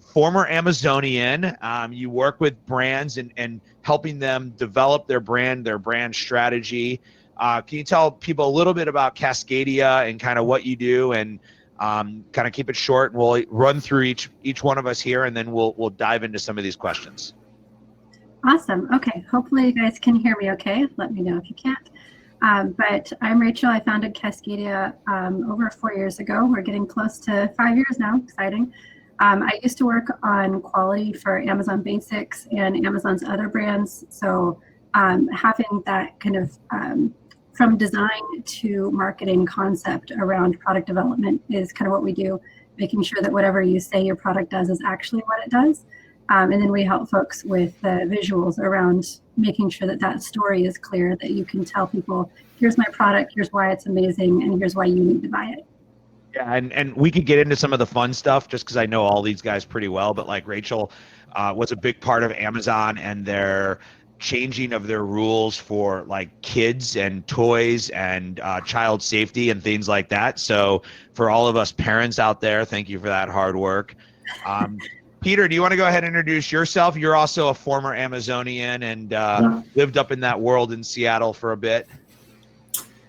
Former Amazonian, you work with brands and helping them develop their brand strategy. Can you tell people a little bit about Cascadia and kind of what you do, and kind of keep it short, and we'll run through each one of us here, and then we'll dive into some of these questions. Awesome. Okay. Hopefully you guys can hear me okay. Let me know if you can't. But I'm Rachel. I founded Cascadia over 4 years ago. We're getting close to 5 years now. Exciting. I used to work on quality for Amazon Basics and Amazon's other brands. So having that kind of from design to marketing concept around product development is kind of what we do, making sure that whatever you say your product does is actually what it does. And then we help folks with the visuals around making sure that that story is clear, that you can tell people, here's my product, here's why it's amazing, and here's why you need to buy it. Yeah, and we could get into some of the fun stuff just because I know all these guys pretty well. But like Rachel was a big part of Amazon and their changing of their rules for like kids and toys and child safety and things like that. So for all of us parents out there, thank you for that hard work. Peter, do you want to go ahead and introduce yourself? You're also a former Amazonian and lived up in that world in Seattle for a bit.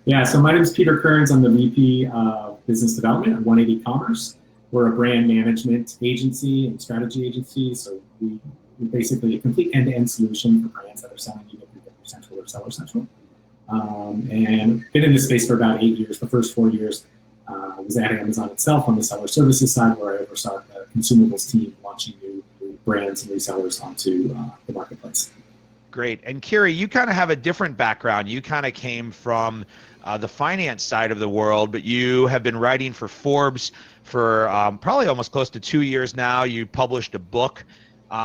Yeah, so my name is Peter Kearns. I'm the VP of Business Development at 180 Commerce. We're a brand management agency and strategy agency. So we basically a complete end-to-end solution for brands that are selling either Vendor Central or Seller Central. And been in this space for about 8 years. The first 4 years was at Amazon itself on the seller services side, where I oversaw the consumables team launching new brands and resellers onto the marketplace. Great. And Kiri, you kind of have a different background. You kind of came from the finance side of the world, but you have been writing for Forbes for probably almost close to 2 years now. You published a book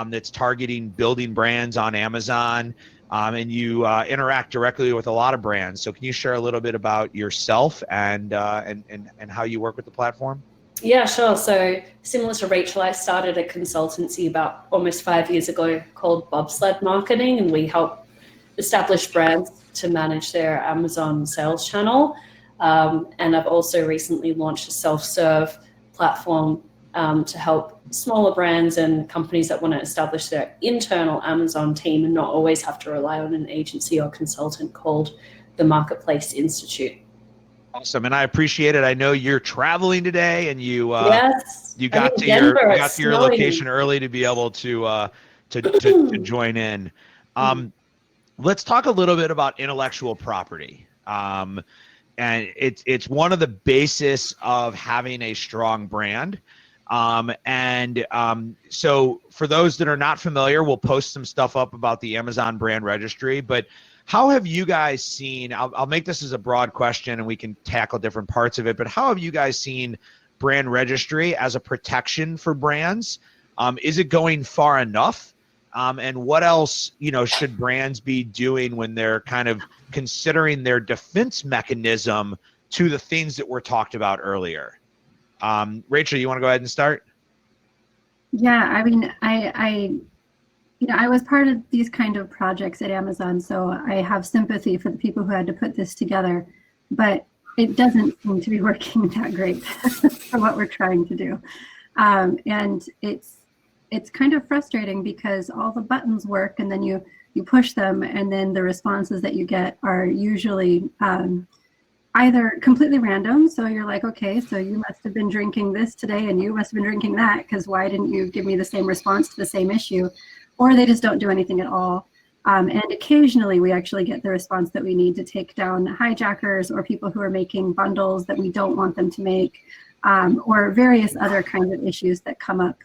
that's targeting building brands on Amazon, and you interact directly with a lot of brands. So can you share a little bit about yourself and how you work with the platform? Yeah, sure. So similar to Rachel, I started a consultancy about almost 5 years ago called Bobsled Marketing, and we help established brands to manage their Amazon sales channel. And I've also recently launched a self-serve platform to help smaller brands and companies that want to establish their internal Amazon team and not always have to rely on an agency or consultant, called the Marketplace Institute. Awesome, and I appreciate it. I know you're traveling today, and you yes, you got to your location early to be able to join in. Let's talk a little bit about intellectual property. And it's one of the basis of having a strong brand. So for those that are not familiar, we'll post some stuff up about the Amazon brand registry, but how have you guys seen, I'll make this as a broad question and we can tackle different parts of it, but how have you guys seen brand registry as a protection for brands? Is it going far enough? And what else, should brands be doing when they're kind of considering their defense mechanism to the things that were talked about earlier? Rachel, you want to go ahead and start? Yeah, I mean, I was part of these kind of projects at Amazon, so I have sympathy for the people who had to put this together, but it doesn't seem to be working that great for what we're trying to do. And it's kind of frustrating because all the buttons work and then you push them and then the responses that you get are usually either completely random. So you're like, okay, so you must have been drinking this today and you must have been drinking that, because why didn't you give me the same response to the same issue? Or they just don't do anything at all. And occasionally we actually get the response that we need to take down hijackers or people who are making bundles that we don't want them to make, or various other kinds of issues that come up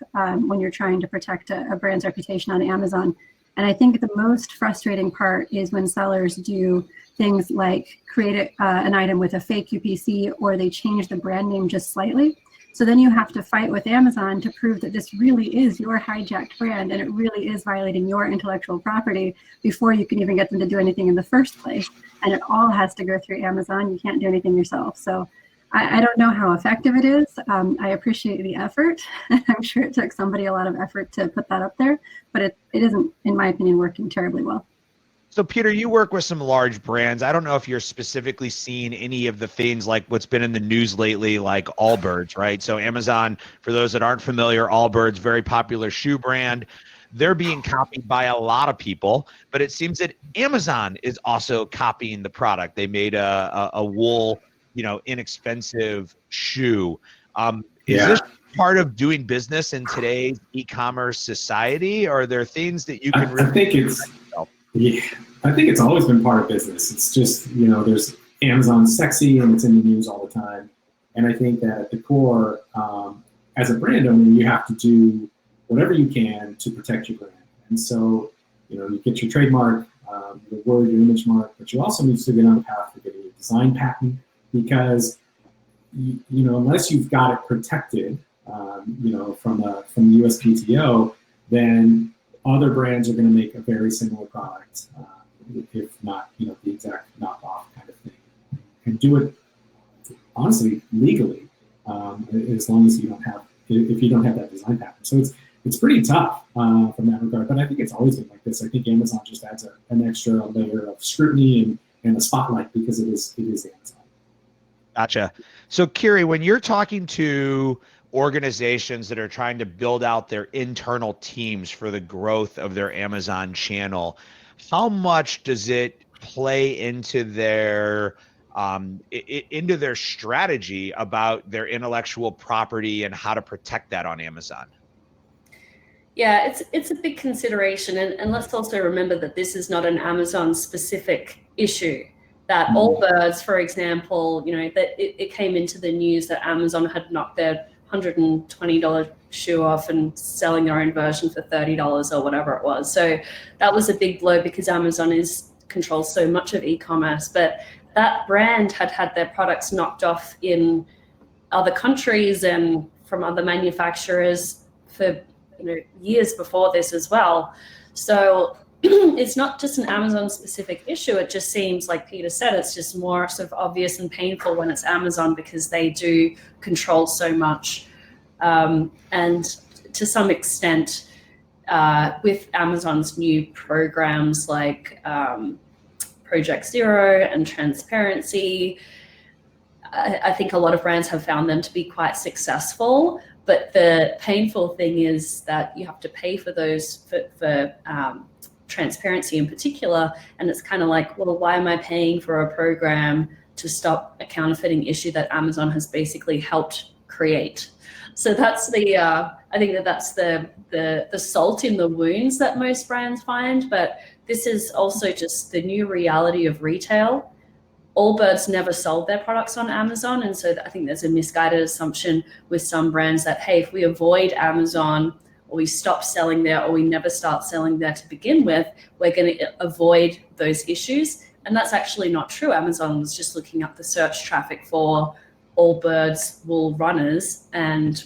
when you're trying to protect a brand's reputation on Amazon. And I think the most frustrating part is when sellers do things like create an item with a fake UPC, or they change the brand name just slightly. So then you have to fight with Amazon to prove that this really is your hijacked brand and it really is violating your intellectual property before you can even get them to do anything in the first place. And it all has to go through Amazon. You can't do anything yourself. So I don't know how effective it is. I appreciate the effort. I'm sure it took somebody a lot of effort to put that up there, but it isn't, in my opinion, working terribly well. So Peter, you work with some large brands. I don't know if you're specifically seeing any of the things like what's been in the news lately, like Allbirds, right? So Amazon, for those that aren't familiar, Allbirds, very popular shoe brand. They're being copied by a lot of people, but it seems that Amazon is also copying the product. They made a wool, inexpensive shoe. Is this part of doing business in today's e-commerce society? Or are there things that you can really I think it's always been part of business. It's just, there's Amazon sexy and it's in the news all the time. And I think that at the core, as a brand owner, you have to do whatever you can to protect your brand. And so, you get your trademark, your word, your image mark, but you also need to get on the path for getting a design patent because, unless you've got it protected, from the USPTO, then other brands are going to make a very similar product, if not, the exact knockoff kind of thing, and do it honestly legally, as long as if you don't have that design patent. So it's pretty tough from that regard. But I think it's always been like this. I think Amazon just adds an extra layer of scrutiny and a spotlight because it is Amazon. Gotcha. So Kiri, when you're talking to organizations that are trying to build out their internal teams for the growth of their Amazon channel, how much does it play into their strategy about their intellectual property and how to protect that on Amazon? Yeah, it's a big consideration, and let's also remember that this is not an Amazon specific issue. That Allbirds, for example, that it came into the news that Amazon had knocked their $120 shoe off and selling their own version for $30 or whatever it was. So that was a big blow because Amazon controls so much of e-commerce. But that brand had their products knocked off in other countries and from other manufacturers for years before this as well. So it's not just an Amazon specific issue. It just seems like Peter said, it's just more sort of obvious and painful when it's Amazon because they do control so much. And to some extent, with Amazon's new programs like Project Zero and transparency, I think a lot of brands have found them to be quite successful. But the painful thing is that you have to pay for those for transparency in particular, and it's kind of like, well, why am I paying for a program to stop a counterfeiting issue that Amazon has basically helped create? So that's I think that's the salt in the wounds that most brands find. But this is also just the new reality of retail. Allbirds never sold their products on Amazon, and so I think there's a misguided assumption with some brands that, hey, if we avoid Amazon, or we stop selling there, or we never start selling there to begin with, we're going to avoid those issues. And that's actually not true. Amazon was just looking up the search traffic for Allbirds wool runners and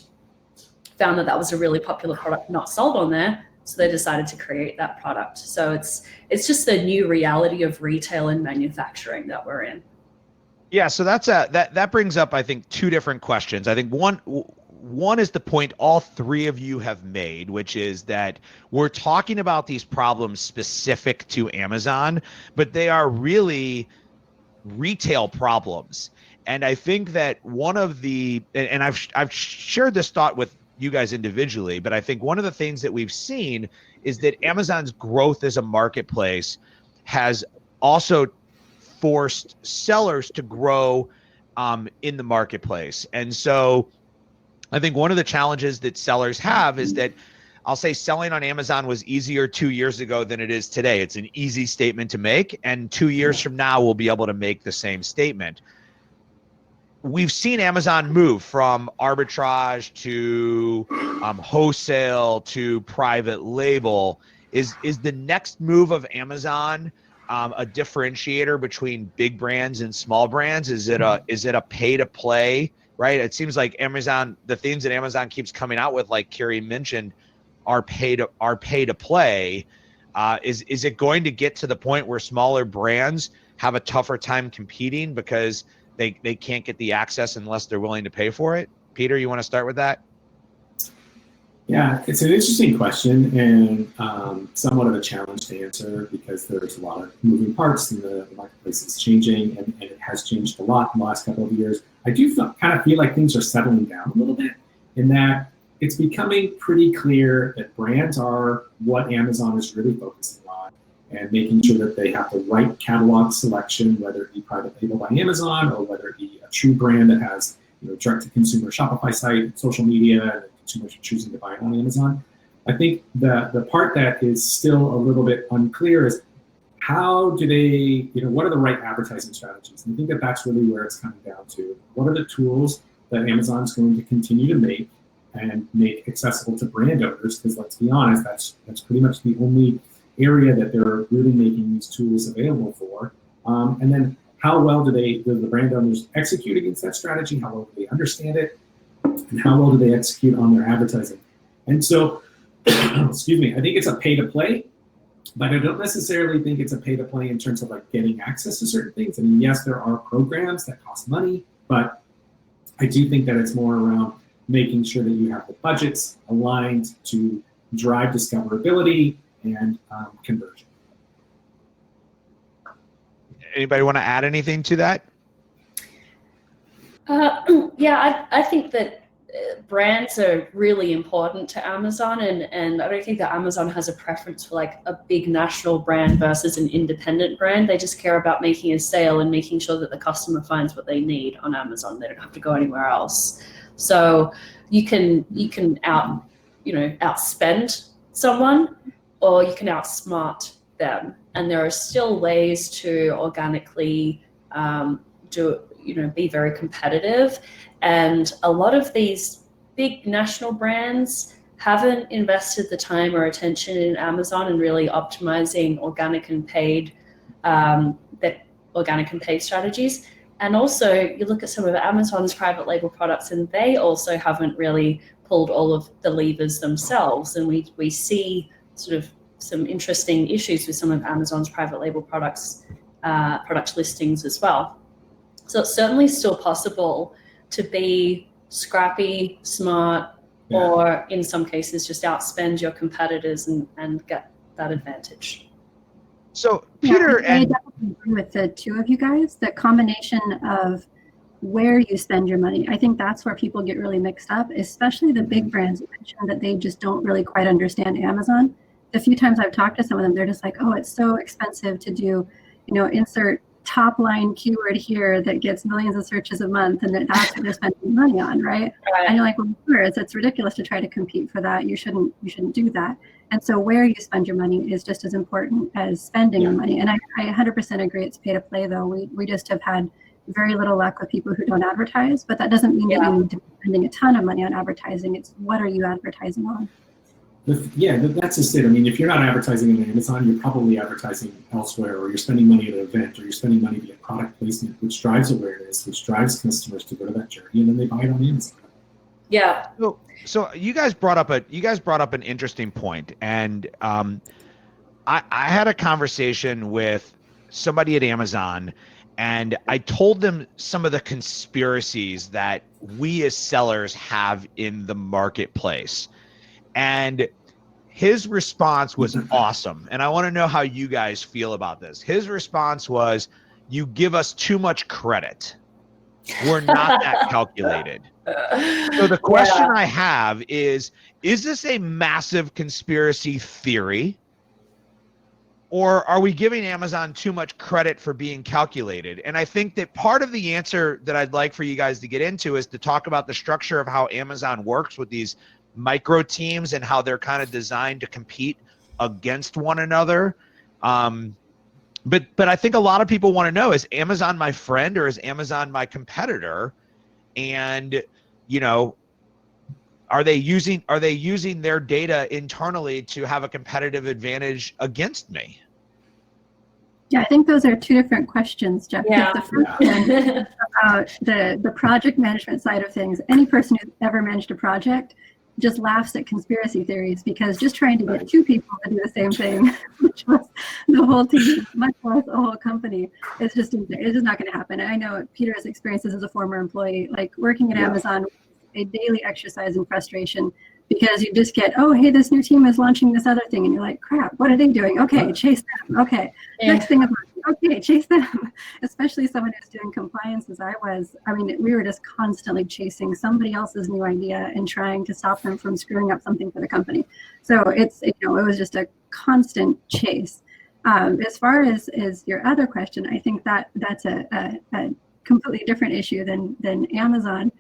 found that that was a really popular product not sold on there. So they decided to create that product. So it's just the new reality of retail and manufacturing that we're in. Yeah, so that brings up, I think, two different questions. I think one is the point all three of you have made, which is that we're talking about these problems specific to Amazon, but they are really retail problems. And I think that one of the, and I've shared this thought with you guys individually, but I think one of the things that we've seen is that Amazon's growth as a marketplace has also forced sellers to grow in the marketplace. And so I think one of the challenges that sellers have is that I'll say selling on Amazon was easier 2 years ago than it is today. It's an easy statement to make, and 2 years from now, we'll be able to make the same statement. We've seen Amazon move from arbitrage to wholesale to private label. Is the next move of Amazon a differentiator between big brands and small brands? Is it a pay to play? Right? It seems like Amazon, the things that Amazon keeps coming out with, like Kiri mentioned, are pay to play. Is it going to get to the point where smaller brands have a tougher time competing because they can't get the access unless they're willing to pay for it? Peter, you want to start with that? Yeah, it's an interesting question and somewhat of a challenge to answer because there's a lot of moving parts and the marketplace is changing and it has changed a lot in the last couple of years. I do kind of feel like things are settling down a little bit in that it's becoming pretty clear that brands are what Amazon is really focusing on and making sure that they have the right catalog selection, whether it be private label by Amazon or whether it be a true brand that has direct-to-consumer Shopify site, social media, and consumers are choosing to buy it on Amazon. I think the part that is still a little bit unclear is how do they, what are the right advertising strategies? And I think that that's really where it's coming down to. What are the tools that Amazon's going to continue to make and make accessible to brand owners? Because let's be honest, that's pretty much the only area that they're really making these tools available for. And then how well do the brand owners execute against that strategy? How well do they understand it? And how well do they execute on their advertising? And so, excuse me, I think it's a pay to play, but I don't necessarily think it's a pay to play in terms of like getting access to certain things. I mean, yes, there are programs that cost money, but I do think that it's more around making sure that you have the budgets aligned to drive discoverability and conversion. Anybody want to add anything to that? Yeah, I think that brands are really important to Amazon, and I don't think that Amazon has a preference for like a big national brand versus an independent brand. They just care about making a sale and making sure that the customer finds what they need on Amazon. They don't have to go anywhere else. So you can outspend someone, or you can outsmart them. And there are still ways to organically be very competitive. And a lot of these big national brands haven't invested the time or attention in Amazon and really optimizing organic and paid strategies. And also you look at some of Amazon's private label products and they also haven't really pulled all of the levers themselves. And we see sort of some interesting issues with some of Amazon's private label products, product listings as well. So it's certainly still possible to be scrappy, smart, or in some cases just outspend your competitors and get that advantage. So Peter, I definitely agree with the two of you guys. The combination of where you spend your money, I think that's where people get really mixed up, especially the big brands. You mentioned that they just don't really quite understand Amazon. The few times I've talked to some of them, they're just like, oh, it's so expensive to do, insert top line keyword here that gets millions of searches a month, and that's what they're spending money on, right? And you're like, well, sure, it's ridiculous to try to compete for that. You shouldn't do that. And so where you spend your money is just as important as spending your money. And I 100% agree it's pay to play, though. We just have had very little luck with people who don't advertise, but that doesn't mean that you need to be spending a ton of money on advertising. It's what are you advertising on? Yeah, that's just it. I mean, if you're not advertising on Amazon, you're probably advertising elsewhere, or you're spending money at an event, or you're spending money via product placement, which drives awareness, which drives customers to go to that journey, and then they buy it on Amazon. Yeah. So you guys brought up an interesting point, and I had a conversation with somebody at Amazon, and I told them some of the conspiracies that we as sellers have in the marketplace. And his response was awesome. And I want to know how you guys feel about this. His response was, you give us too much credit. We're not that calculated. So the question I have is this a massive conspiracy theory? Or are we giving Amazon too much credit for being calculated? And I think that part of the answer that I'd like for you guys to get into is to talk about the structure of how Amazon works with these micro teams and how they're kind of designed to compete against one another. But I think a lot of people want to know, is Amazon my friend or is Amazon my competitor? And, are they using their data internally to have a competitive advantage against me? Yeah, I think those are two different questions, Jeff. Yeah. The first one about the project management side of things. Any person who's ever managed a project just laughs at conspiracy theories, because just trying to get two people to do the same thing, which was the whole team, much less a whole company, it's just not going to happen. I know Peter's experiences as a former employee, like working at Amazon, a daily exercise in frustration, because you just get, oh, hey, this new team is launching this other thing, and you're like, crap, what are they doing? Okay, chase them. Okay, next thing about okay, chase them. Especially someone who's doing compliance as I was. I mean, we were just constantly chasing somebody else's new idea and trying to stop them from screwing up something for the company. So it's, it was just a constant chase. As far as your other question, I think that's a completely different issue than Amazon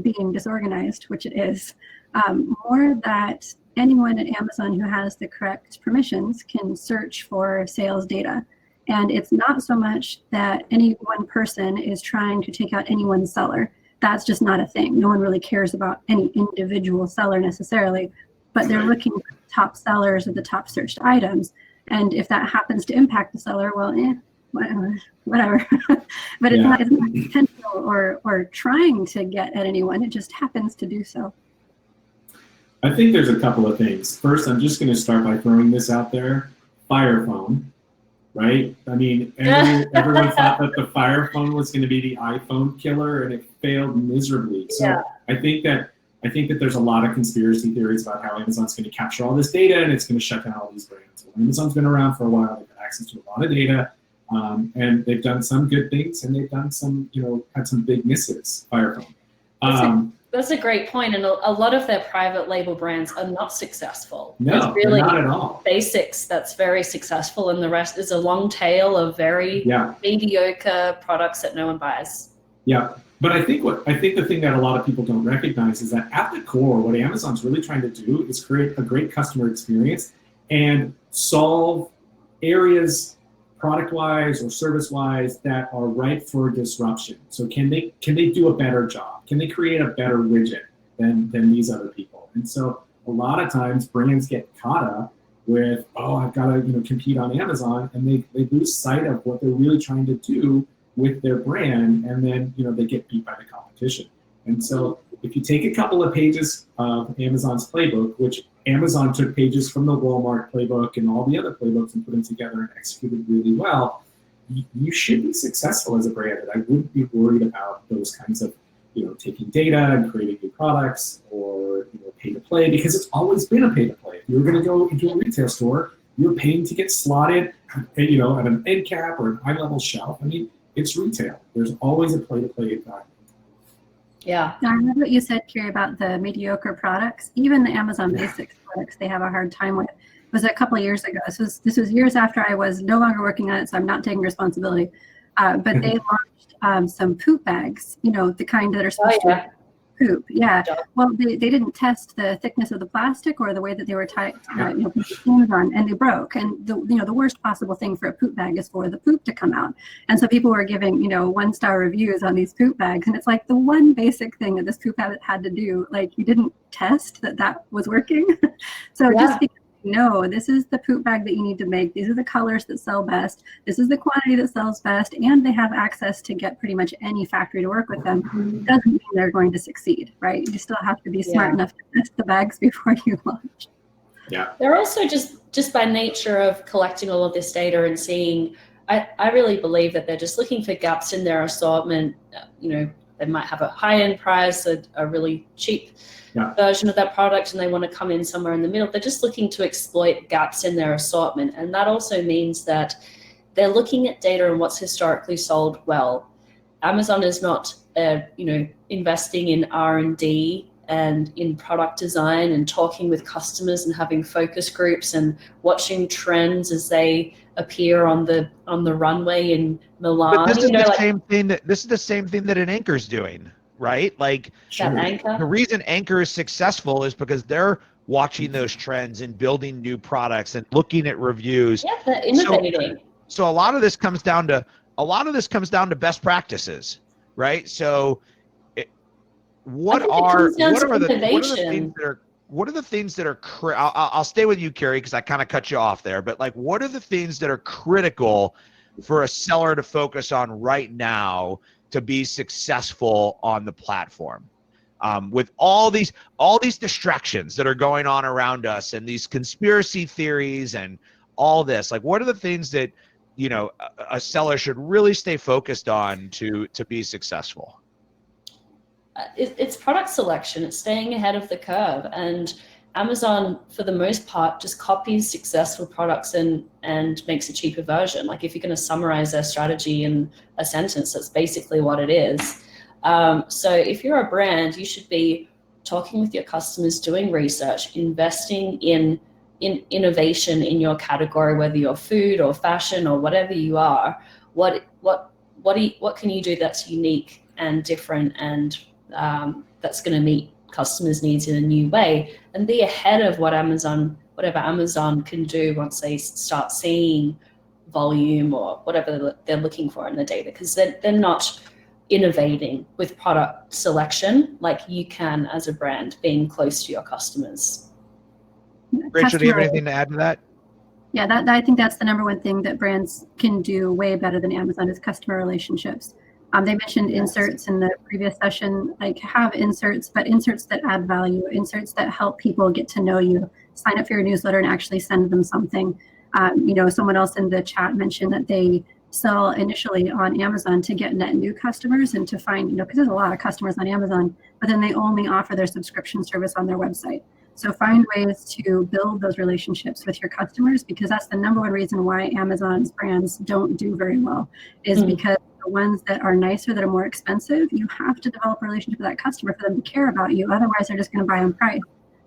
being disorganized, which it is. More that anyone at Amazon who has the correct permissions can search for sales data. And it's not so much that any one person is trying to take out any one seller. That's just not a thing. No one really cares about any individual seller necessarily, but they're looking for the top sellers of the top searched items. And if that happens to impact the seller, well, whatever. But it's not intentional or trying to get at anyone. It just happens to do so. I think there's a couple of things. First, I'm just going to start by throwing this out there. Fire phone, right? I mean, everyone thought that the Fire phone was going to be the iPhone killer, and it failed miserably. So I think that there's a lot of conspiracy theories about how Amazon's going to capture all this data and it's going to shut down all these brands. Well, Amazon's been around for a while. They've got access to a lot of data, and they've done some good things, and they've done some, had some big misses. Fire phone. That's a great point, and a lot of their private label brands are not successful. No, it's really not at all. Basics that's very successful, and the rest is a long tail of very mediocre products that no one buys. Yeah, but I think the thing that a lot of people don't recognize is that at the core, what Amazon's really trying to do is create a great customer experience and solve areas, product-wise or service-wise, that are ripe for disruption. So can they do a better job? Can they create a better widget than these other people? And so a lot of times brands get caught up with, oh, I've got to compete on Amazon, and they lose sight of what they're really trying to do with their brand, and then they get beat by the competition. And so if you take a couple of pages of Amazon's playbook, which Amazon took pages from the Walmart playbook and all the other playbooks and put them together and executed really well, you should be successful as a brand. And I wouldn't be worried about those kinds of, taking data and creating new products or pay to play, because it's always been a pay to play. If you're going to go into a retail store, you're paying to get slotted, at an end cap or an eye level shelf. I mean, it's retail. There's always a play to play environment. Yeah. I love what you said, Kiri, about the mediocre products. Even the Amazon Basics products, they have a hard time with. It was a couple of years ago. This was years after I was no longer working on it, so I'm not taking responsibility. But they launched some poop bags, the kind that are supposed to poop. Yeah. Well, they didn't test the thickness of the plastic or the way that they were tied, on, and they broke. And the worst possible thing for a poop bag is for the poop to come out. And so people were giving 1-star reviews on these poop bags, and it's like the one basic thing that this poop had to do, like you didn't test that was working. So just because this is the poop bag that you need to make. These are the colors that sell best. This is the quantity that sells best, and they have access to get pretty much any factory to work with them. Doesn't mean they're going to succeed, right? You still have to be smart enough to test the bags before you launch. Yeah. They're also just by nature of collecting all of this data and seeing, I really believe that they're just looking for gaps in their assortment. They might have a high-end price, a really cheap version of that product, and they want to come in somewhere in the middle. They're just looking to exploit gaps in their assortment. And that also means that they're looking at data and what's historically sold well. Amazon is not, investing in R&D and in product design and talking with customers and having focus groups and watching trends as they appear on the runway in Milan. But this is the same thing that an Anchor's doing, right? Like Anchor. The reason Anchor is successful is because they're watching those trends and building new products and looking at reviews. Yeah, they're innovating. So a lot of this comes down to best practices, right? So what are the things that are I'll stay with you, Kiri, because I kind of cut you off there, but like, what are the things that are critical for a seller to focus on right now to be successful on the platform? with all these distractions that are going on around us and these conspiracy theories and all this, like what are the things that a seller should really stay focused on to be successful? It's product selection. It's staying ahead of the curve, and Amazon, for the most part, just copies successful products and makes a cheaper version. Like if you're going to summarize their strategy in a sentence, that's basically what it is. So if you're a brand, you should be talking with your customers, doing research, investing in innovation in your category, whether you're food or fashion or whatever you are. What can you do that's unique and different and that's going to meet customers' needs in a new way, and be ahead of whatever Amazon can do once they start seeing volume or whatever they're looking for in the data, because they're not innovating with product selection like you can as a brand, being close to your customers. Rachel, do you have anything to add to that? Yeah, I think that's the number one thing that brands can do way better than Amazon is customer relationships. They mentioned inserts in the previous session. Like have inserts, but inserts that add value, inserts that help people get to know you, sign up for your newsletter and actually send them something. Someone else in the chat mentioned that they sell initially on Amazon to get net new customers and to find, because there's a lot of customers on Amazon, but then they only offer their subscription service on their website. So find ways to build those relationships with your customers, because that's the number one reason why Amazon's brands don't do very well, is because the ones that are nicer, that are more expensive, you have to develop a relationship with that customer for them to care about you. Otherwise, they're just going to buy on price.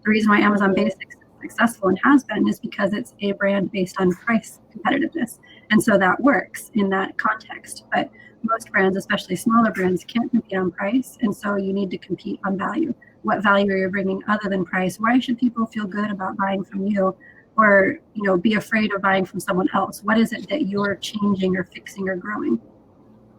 The reason why Amazon Basics is successful and has been is because it's a brand based on price competitiveness. And so that works in that context. But most brands, especially smaller brands, can't compete on price. And so you need to compete on value. What value are you bringing other than price? Why should people feel good about buying from you, or be afraid of buying from someone else? What is it that you're changing or fixing or growing?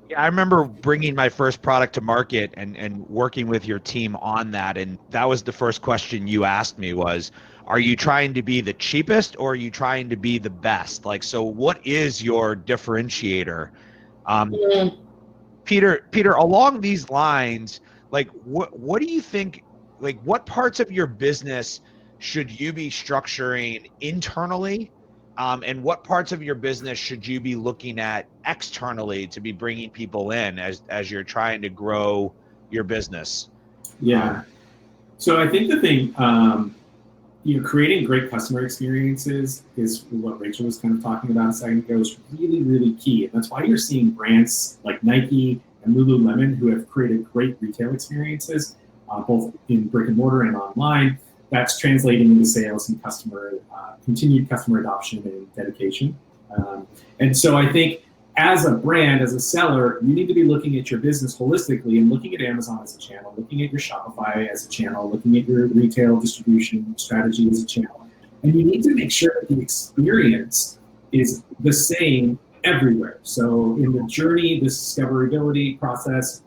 Yeah, I remember bringing my first product to market and working with your team on that. And that was the first question you asked me was, are you trying to be the cheapest or are you trying to be the best? Like, so what is your differentiator? Peter, along these lines, like what do you think, like what parts of your business should you be structuring internally? And what parts of your business should you be looking at externally to be bringing people in as you're trying to grow your business? Yeah. So I think the thing, creating great customer experiences is what Rachel was kind of talking about a second ago, is really, really key. And that's why you're seeing brands like Nike and Lululemon who have created great retail experiences, both in brick and mortar and online. That's translating into sales and continued customer adoption and dedication. And so I think as a brand, as a seller, you need to be looking at your business holistically and looking at Amazon as a channel, looking at your Shopify as a channel, looking at your retail distribution strategy as a channel. And you need to make sure that the experience is the same everywhere. So in the journey, the discoverability process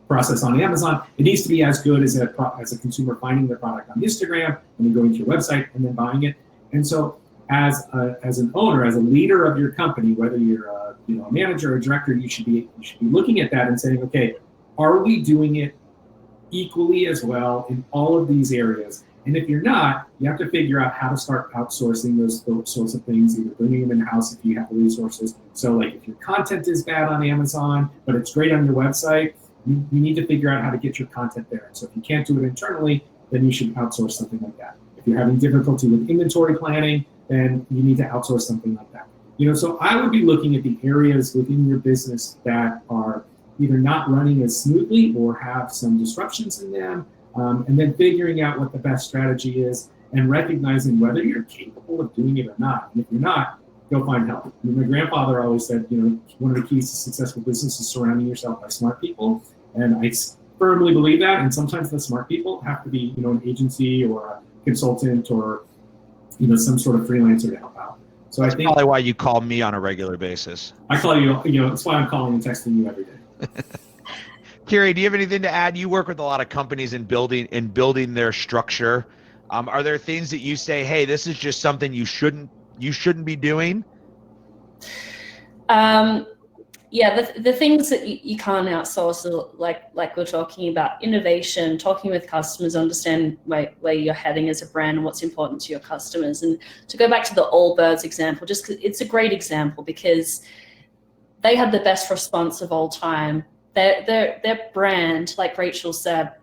process on Amazon, it needs to be as good as a consumer finding the product on Instagram and then going to your website and then buying it. And so as an owner, as a leader of your company, whether you're a manager or a director, you should be looking at that and saying, okay, are we doing it equally as well in all of these areas? And if you're not, you have to figure out how to start outsourcing those sorts of things, either bringing them in-house if you have the resources. So like if your content is bad on Amazon, but it's great on your website, you need to figure out how to get your content there. So if you can't do it internally, then you should outsource something like that. If you're having difficulty with inventory planning, then you need to outsource something like that. So I would be looking at the areas within your business that are either not running as smoothly or have some disruptions in them, and then figuring out what the best strategy is and recognizing whether you're capable of doing it or not. And if you're not, go find help. My grandfather always said, one of the keys to successful business is surrounding yourself by smart people. And I firmly believe that. And sometimes the smart people have to be, an agency or a consultant or, some sort of freelancer to help out. So That's I think probably why you call me on a regular basis. I call you, that's why I'm calling and texting you every day. Kiri, do you have anything to add? You work with a lot of companies in building their structure. Are there things that you say, hey, this is just something you shouldn't be doing? Yeah, the things that you can't outsource are like we're talking about, innovation, talking with customers, understand where you're heading as a brand and what's important to your customers. And to go back to the Allbirds example, just 'cause it's a great example because they had the best response of all time. Their brand, like Rachel said,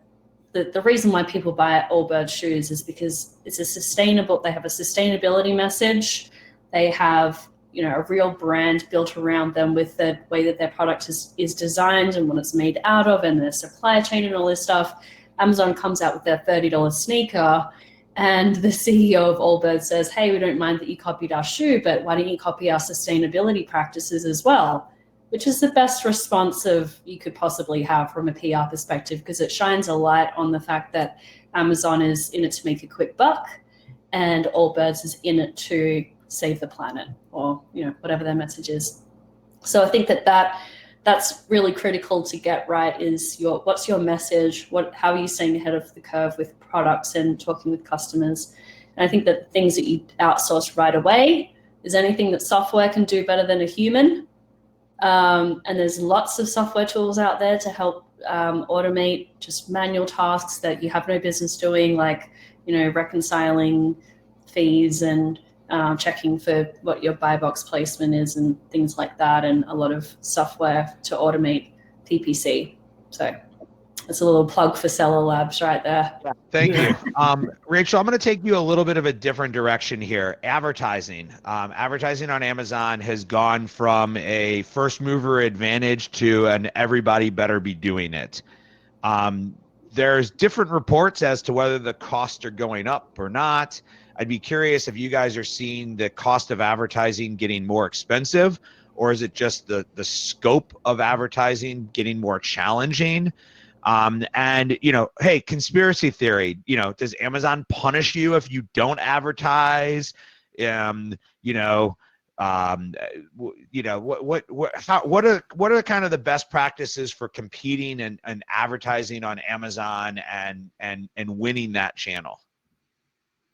the reason why people buy Allbirds shoes is because it's they have a sustainability message. They have, you know, a real brand built around them with the way that their product is designed and what it's made out of and their supply chain and all this stuff. Amazon comes out with their $30 sneaker and the CEO of Allbirds says, hey, we don't mind that you copied our shoe, but why don't you copy our sustainability practices as well? Which is the best response you could possibly have from a PR perspective, because it shines a light on the fact that Amazon is in it to make a quick buck and Allbirds is in it to save the planet, or, you know, whatever their message is. So I think that's really critical to get right, is what's your message, how are you staying ahead of the curve with products and talking with customers. And I think that things that you outsource right away is anything that software can do better than a human. And there's lots of software tools out there to help automate just manual tasks that you have no business doing, like, you know, reconciling fees and checking for what your buy box placement is and things like that, and a lot of software to automate PPC. So that's a little plug for Seller Labs right there. Thank you. Rachel, I'm going to take you a little bit of a different direction here. Advertising. Advertising on Amazon has gone from a first mover advantage to an everybody better be doing it. There's different reports as to whether the costs are going up or not. I'd be curious if you guys are seeing the cost of advertising getting more expensive, or is it just the scope of advertising getting more challenging? And, you know, hey, conspiracy theory, you know, does Amazon punish you if you don't advertise? What are kind of the best practices for competing and advertising on Amazon and winning that channel?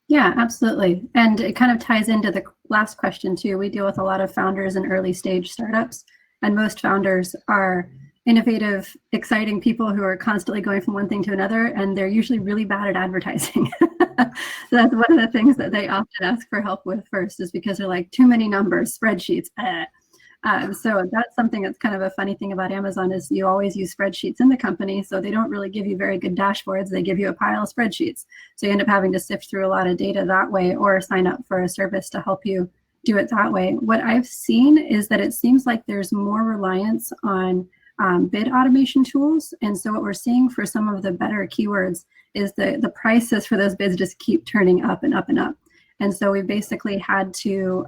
Yeah, absolutely. And it kind of ties into the last question too. We deal with a lot of founders and early stage startups, and most founders are innovative, exciting people who are constantly going from one thing to another, and they're usually really bad at advertising. So that's one of the things that they often ask for help with first, is because they're like, too many numbers, spreadsheets. So that's something that's kind of a funny thing about Amazon, is you always use spreadsheets in the company, so they don't really give you very good dashboards. They give you a pile of spreadsheets. So you end up having to sift through a lot of data that way, or sign up for a service to help you do it that way. What I've seen is that it seems like there's more reliance on bid automation tools. And so what we're seeing for some of the better keywords is the prices for those bids just keep turning up and up and up. And so we basically had to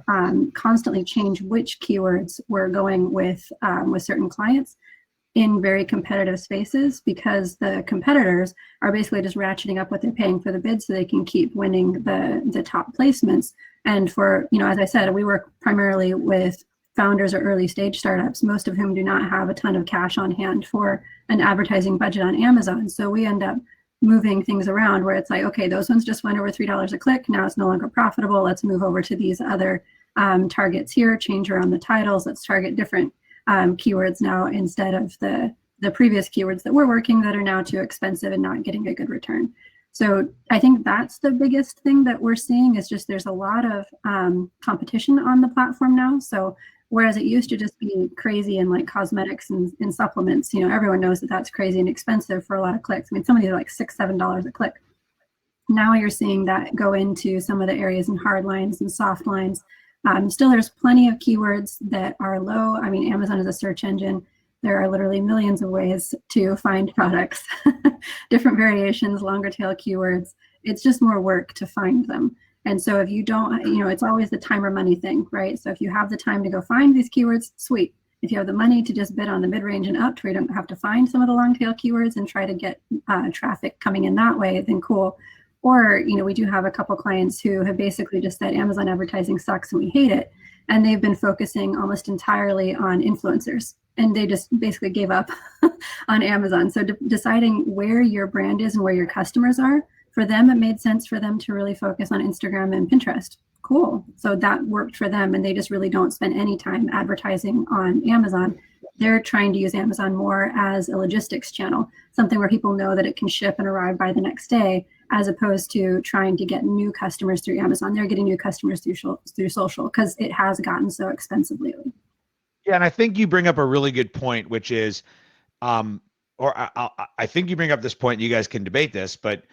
constantly change which keywords we're going with certain clients in very competitive spaces, because the competitors are basically just ratcheting up what they're paying for the bid so they can keep winning the top placements. And for, you know, as I said, we work primarily with founders or early stage startups, most of whom do not have a ton of cash on hand for an advertising budget on Amazon. So we end up moving things around where it's like, okay, those ones just went over $3 a click. Now it's no longer profitable. Let's move over to these other targets here, change around the titles. Let's target different keywords now instead of the previous keywords that we're working that are now too expensive and not getting a good return. So I think that's the biggest thing that we're seeing, is just there's a lot of competition on the platform now. So whereas it used to just be crazy in like cosmetics and supplements, you know, everyone knows that that's crazy and expensive for a lot of clicks. I mean, some of these are like $6, $7 a click. Now you're seeing that go into some of the areas in hard lines and soft lines. Still, there's plenty of keywords that are low. I mean, Amazon is a search engine. There are literally millions of ways to find products, different variations, longer tail keywords. It's just more work to find them. And so if you don't, you know, it's always the time or money thing, right? So if you have the time to go find these keywords, sweet. If you have the money to just bid on the mid-range and up, to where you don't have to find some of the long tail keywords and try to get traffic coming in that way, then cool. Or, you know, we do have a couple clients who have basically just said Amazon advertising sucks and we hate it. And they've been focusing almost entirely on influencers. And they just basically gave up on Amazon. So deciding where your brand is and where your customers are, for them, it made sense for them to really focus on Instagram and Pinterest. Cool. So that worked for them, and they just really don't spend any time advertising on Amazon. they're trying to use Amazon more as a logistics channel, something where people know that it can ship and arrive by the next day, as opposed to trying to get new customers through Amazon. They're getting new customers through social because it has gotten so expensive lately. Yeah, and I think you bring up a really good point, which is, I think you bring up this point, you guys can debate this, but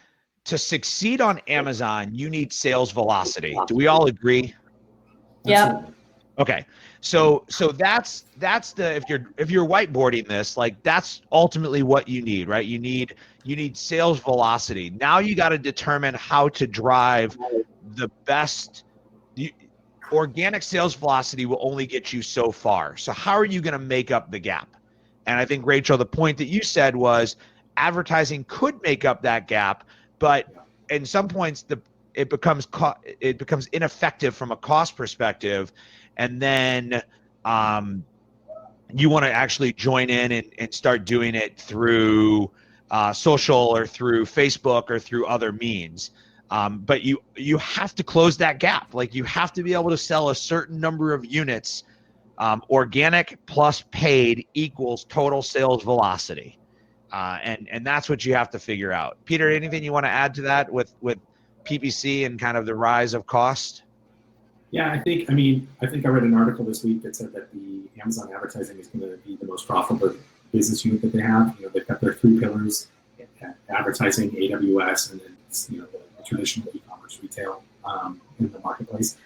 to succeed on Amazon, you need sales velocity. Do we all agree? Yeah. Okay. So that's the, if you're whiteboarding this, like that's ultimately what you need, right? You need sales velocity. Now you got to determine how to drive the best. Organic sales velocity will only get you so far. So how are you going to make up the gap? And I think, Rachel, the point that you said was advertising could make up that gap, but in some points it becomes ineffective from a cost perspective, and then you want to actually join in and start doing it through social or through Facebook or through other means. But you have to close that gap. Like you have to be able to sell a certain number of units. Organic plus paid equals total sales velocity. And that's what you have to figure out. Peter, anything you want to add to that with PPC and kind of the rise of cost? Yeah, I think I read an article this week that said that the Amazon advertising is going to be the most profitable business unit that they have. They've got their 3 pillars: advertising, AWS, and then the traditional e-commerce retail in the marketplace.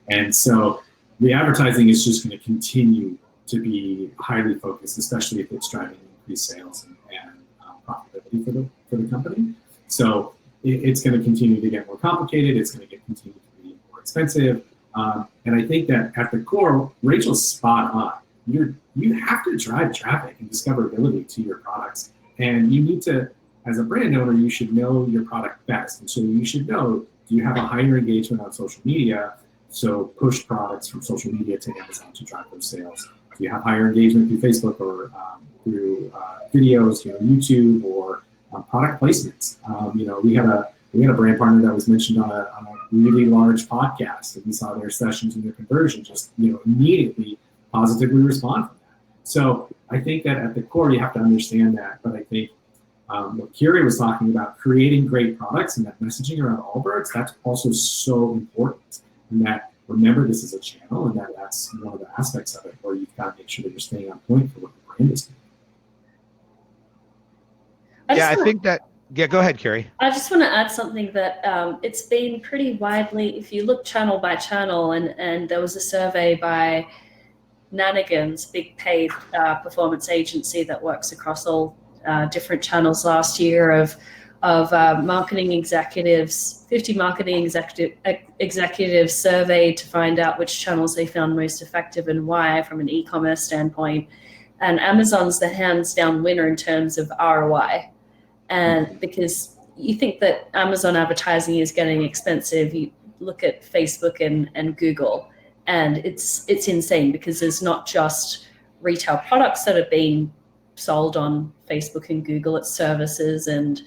And so the advertising is just going to continue to be highly focused, especially if it's driving increased sales and profitability for the company. So it's going to continue to get more complicated. It's going to continue to be more expensive. And I think that at the core, Rachel's spot on. You have to drive traffic and discoverability to your products. And you need to, as a brand owner, you should know your product best. And so you should know, do you have a higher engagement on social media? So push products from social media to Amazon to drive those sales. Do you have higher engagement through Facebook or through videos, YouTube, or product placements? We had a brand partner that was mentioned on a really large podcast, and we saw their sessions and their conversion just immediately positively respond from that. So I think that at the core you have to understand that. But I think what Kiri was talking about, creating great products and that messaging around Allbirds, that's also so important. And that, remember, this is a channel, and that's one of the aspects of it where you've got to make sure that you're staying on point for what the brand is doing. Yeah, go ahead, Kiri. I just want to add something that it's been pretty widely, if you look channel by channel, and there was a survey by Nanigans, big paid performance agency that works across all different channels last year of marketing executives, 50 marketing executives surveyed to find out which channels they found most effective and why from an e-commerce standpoint. And Amazon's the hands down winner in terms of ROI. And because you think that Amazon advertising is getting expensive, you look at Facebook and Google, and it's insane because there's not just retail products that are being sold on Facebook and Google, it's services and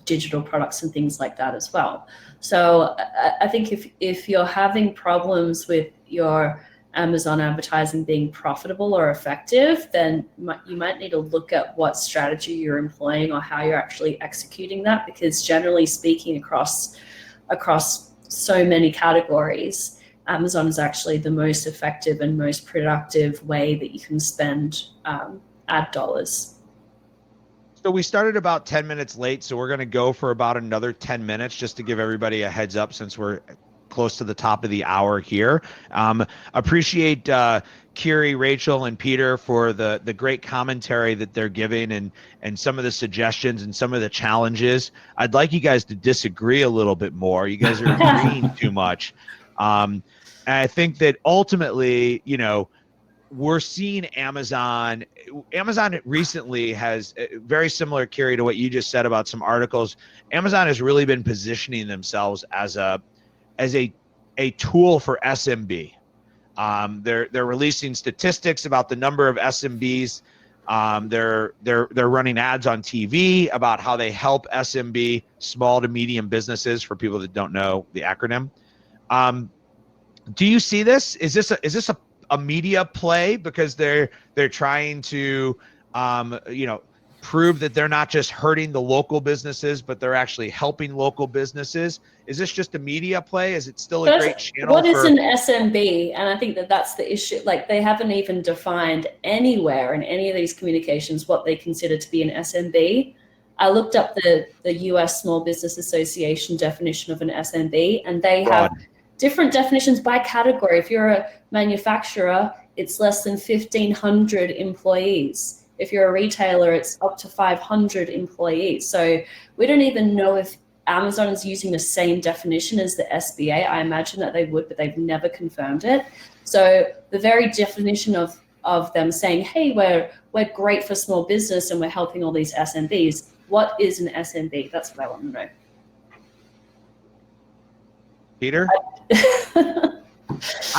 digital products and things like that as well. So I think if you're having problems with your Amazon advertising being profitable or effective, then you might need to look at what strategy you're employing or how you're actually executing that, because generally speaking, across so many categories, Amazon is actually the most effective and most productive way that you can spend ad dollars. So we started about 10 minutes late, so we're going to go for about another 10 minutes just to give everybody a heads up since we're close to the top of the hour here. Appreciate Kiri, Rachel, and Peter for the great commentary that they're giving and some of the suggestions and some of the challenges. I'd like you guys to disagree a little bit more. You guys are agreeing too much. And I think that ultimately, we're seeing Amazon recently has very similar, Kiri, to what you just said about some articles. Amazon has really been positioning themselves as a tool for SMB. They're releasing statistics about the number of SMBs. They're running ads on TV about how they help SMB, small to medium businesses, for people that don't know the acronym. Do you see this? Is this a media play because they're trying to prove that they're not just hurting the local businesses, but they're actually helping local businesses? Is this just a media play? Is it still a great channel? What is an SMB? And I think that that's the issue. Like, they haven't even defined anywhere in any of these communications what they consider to be an SMB. I looked up the US Small Business Association definition of an SMB, and they have different definitions by category. If you're a manufacturer, it's less than 1,500 employees. If you're a retailer, it's up to 500 employees. So we don't even know if Amazon is using the same definition as the SBA. I imagine that they would, but they've never confirmed it. So the very definition of them saying, hey, we're great for small business and we're helping all these SMBs. What is an SMB? That's what I want to know. Peter? I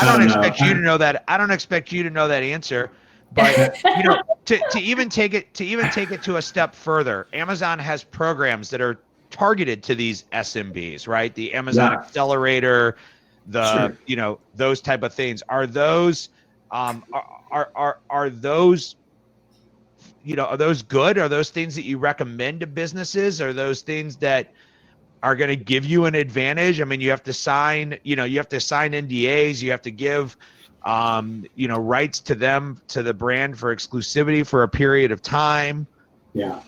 don't expect you to know that. I don't expect you to know that answer. But to even take it to a step further, Amazon has programs that are targeted to these SMBs, right? The Amazon Accelerator, those type of things. Are those are those good? Are those things that you recommend to businesses? Are those things that are going to give you an advantage? I mean, you have to sign NDAs, you have to give rights to them, to the brand, for exclusivity for a period of time. Yeah.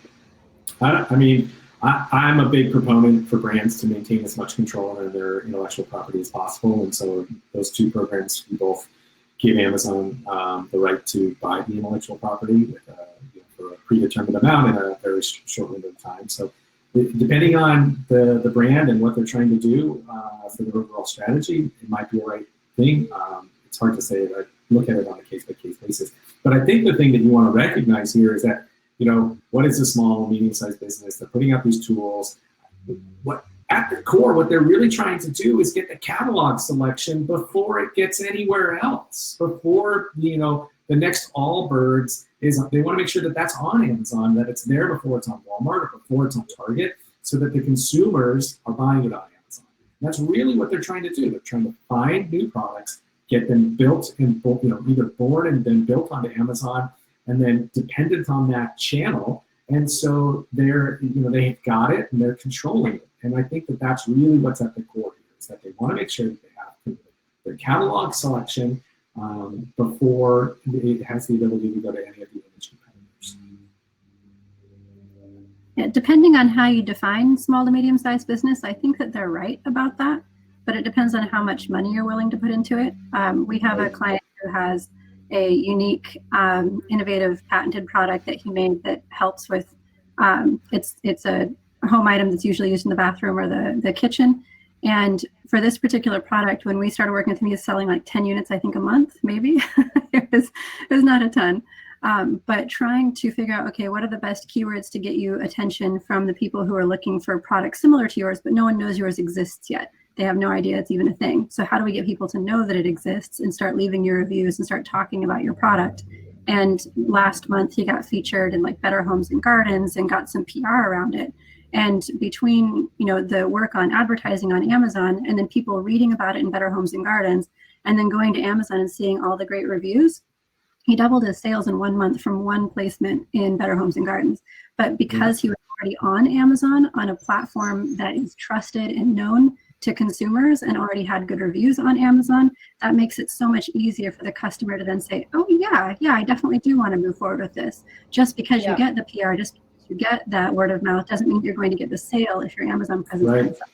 I'm a big proponent for brands to maintain as much control over their intellectual property as possible. And so those two programs both give Amazon the right to buy the intellectual property for a predetermined amount in a very short window of time. So depending on the brand and what they're trying to do for their overall strategy, it might be the right thing. It's hard to say. I look at it on a case-by-case basis. But I think the thing that you want to recognize here is that, what is a small, medium-sized business? They're putting out these tools. At the core, what they're really trying to do is get the catalog selection before it gets anywhere else. Before, the next Allbirds they want to make sure that that's on Amazon, that it's there before it's on Walmart or before it's on Target, so that the consumers are buying it on Amazon. And that's really what they're trying to do. They're trying to find new products, get them built and either born and then built onto Amazon, and then dependent on that channel. And so they've got it and they're controlling it. And I think that that's really what's at the core here, is that they want to make sure that they have their catalog selection before it has the ability to go to any of the image competitors. Yeah, depending on how you define small to medium-sized business, I think that they're right about that, but it depends on how much money you're willing to put into it. We have a client who has a unique, innovative, patented product that he made that helps with, it's a home item that's usually used in the bathroom or the kitchen. And for this particular product, when we started working with him, he was selling like 10 units, I think, a month, maybe. it was not a ton. But trying to figure out, okay, what are the best keywords to get you attention from the people who are looking for products similar to yours, but no one knows yours exists yet. They have no idea it's even a thing. So how do we get people to know that it exists and start leaving your reviews and start talking about your product? And last month he got featured in like Better Homes and Gardens and got some PR around it. And between, the work on advertising on Amazon and then people reading about it in Better Homes and Gardens and then going to Amazon and seeing all the great reviews, he doubled his sales in 1 month from one placement in Better Homes and Gardens. But because he was already on Amazon, on a platform that is trusted and known to consumers and already had good reviews on Amazon, that makes it so much easier for the customer to then say, oh yeah, I definitely do want to move forward with this. Just because you get the PR, just because you get that word of mouth doesn't mean you're going to get the sale if your Amazon presence Right. ends up.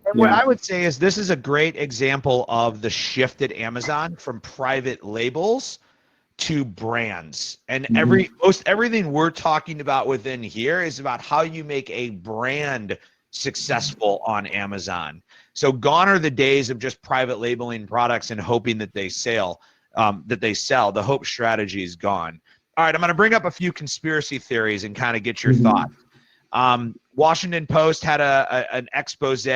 And what I would say is this is a great example of the shift at Amazon from private labels to brands. And everything we're talking about within here is about how you make a brand successful on Amazon. So gone are the days of just private labeling products and hoping that they sell. The hope strategy is gone. All right, I'm going to bring up a few conspiracy theories and kind of get your thoughts. Washington Post had an expose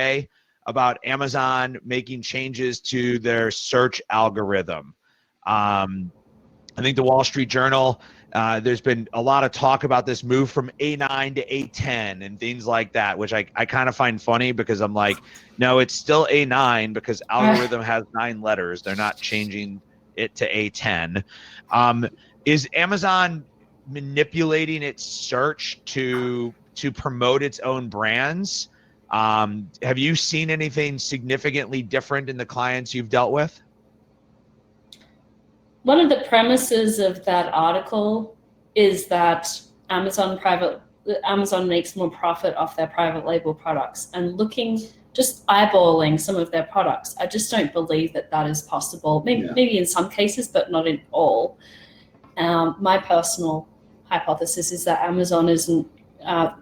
about Amazon making changes to their search algorithm. I think the Wall Street Journal, there's been a lot of talk about this move from A9 to A10 and things like that, which I kind of find funny because I'm like, no, it's still A9 because algorithm has 9 letters. They're not changing it to A10. Is Amazon manipulating its search to promote its own brands? Have you seen anything significantly different in the clients you've dealt with? One of the premises of that article is that Amazon makes more profit off their private label products, and just eyeballing some of their products, I just don't believe that that is possible. Maybe in some cases, but not in all. My personal hypothesis is that Amazon isn't,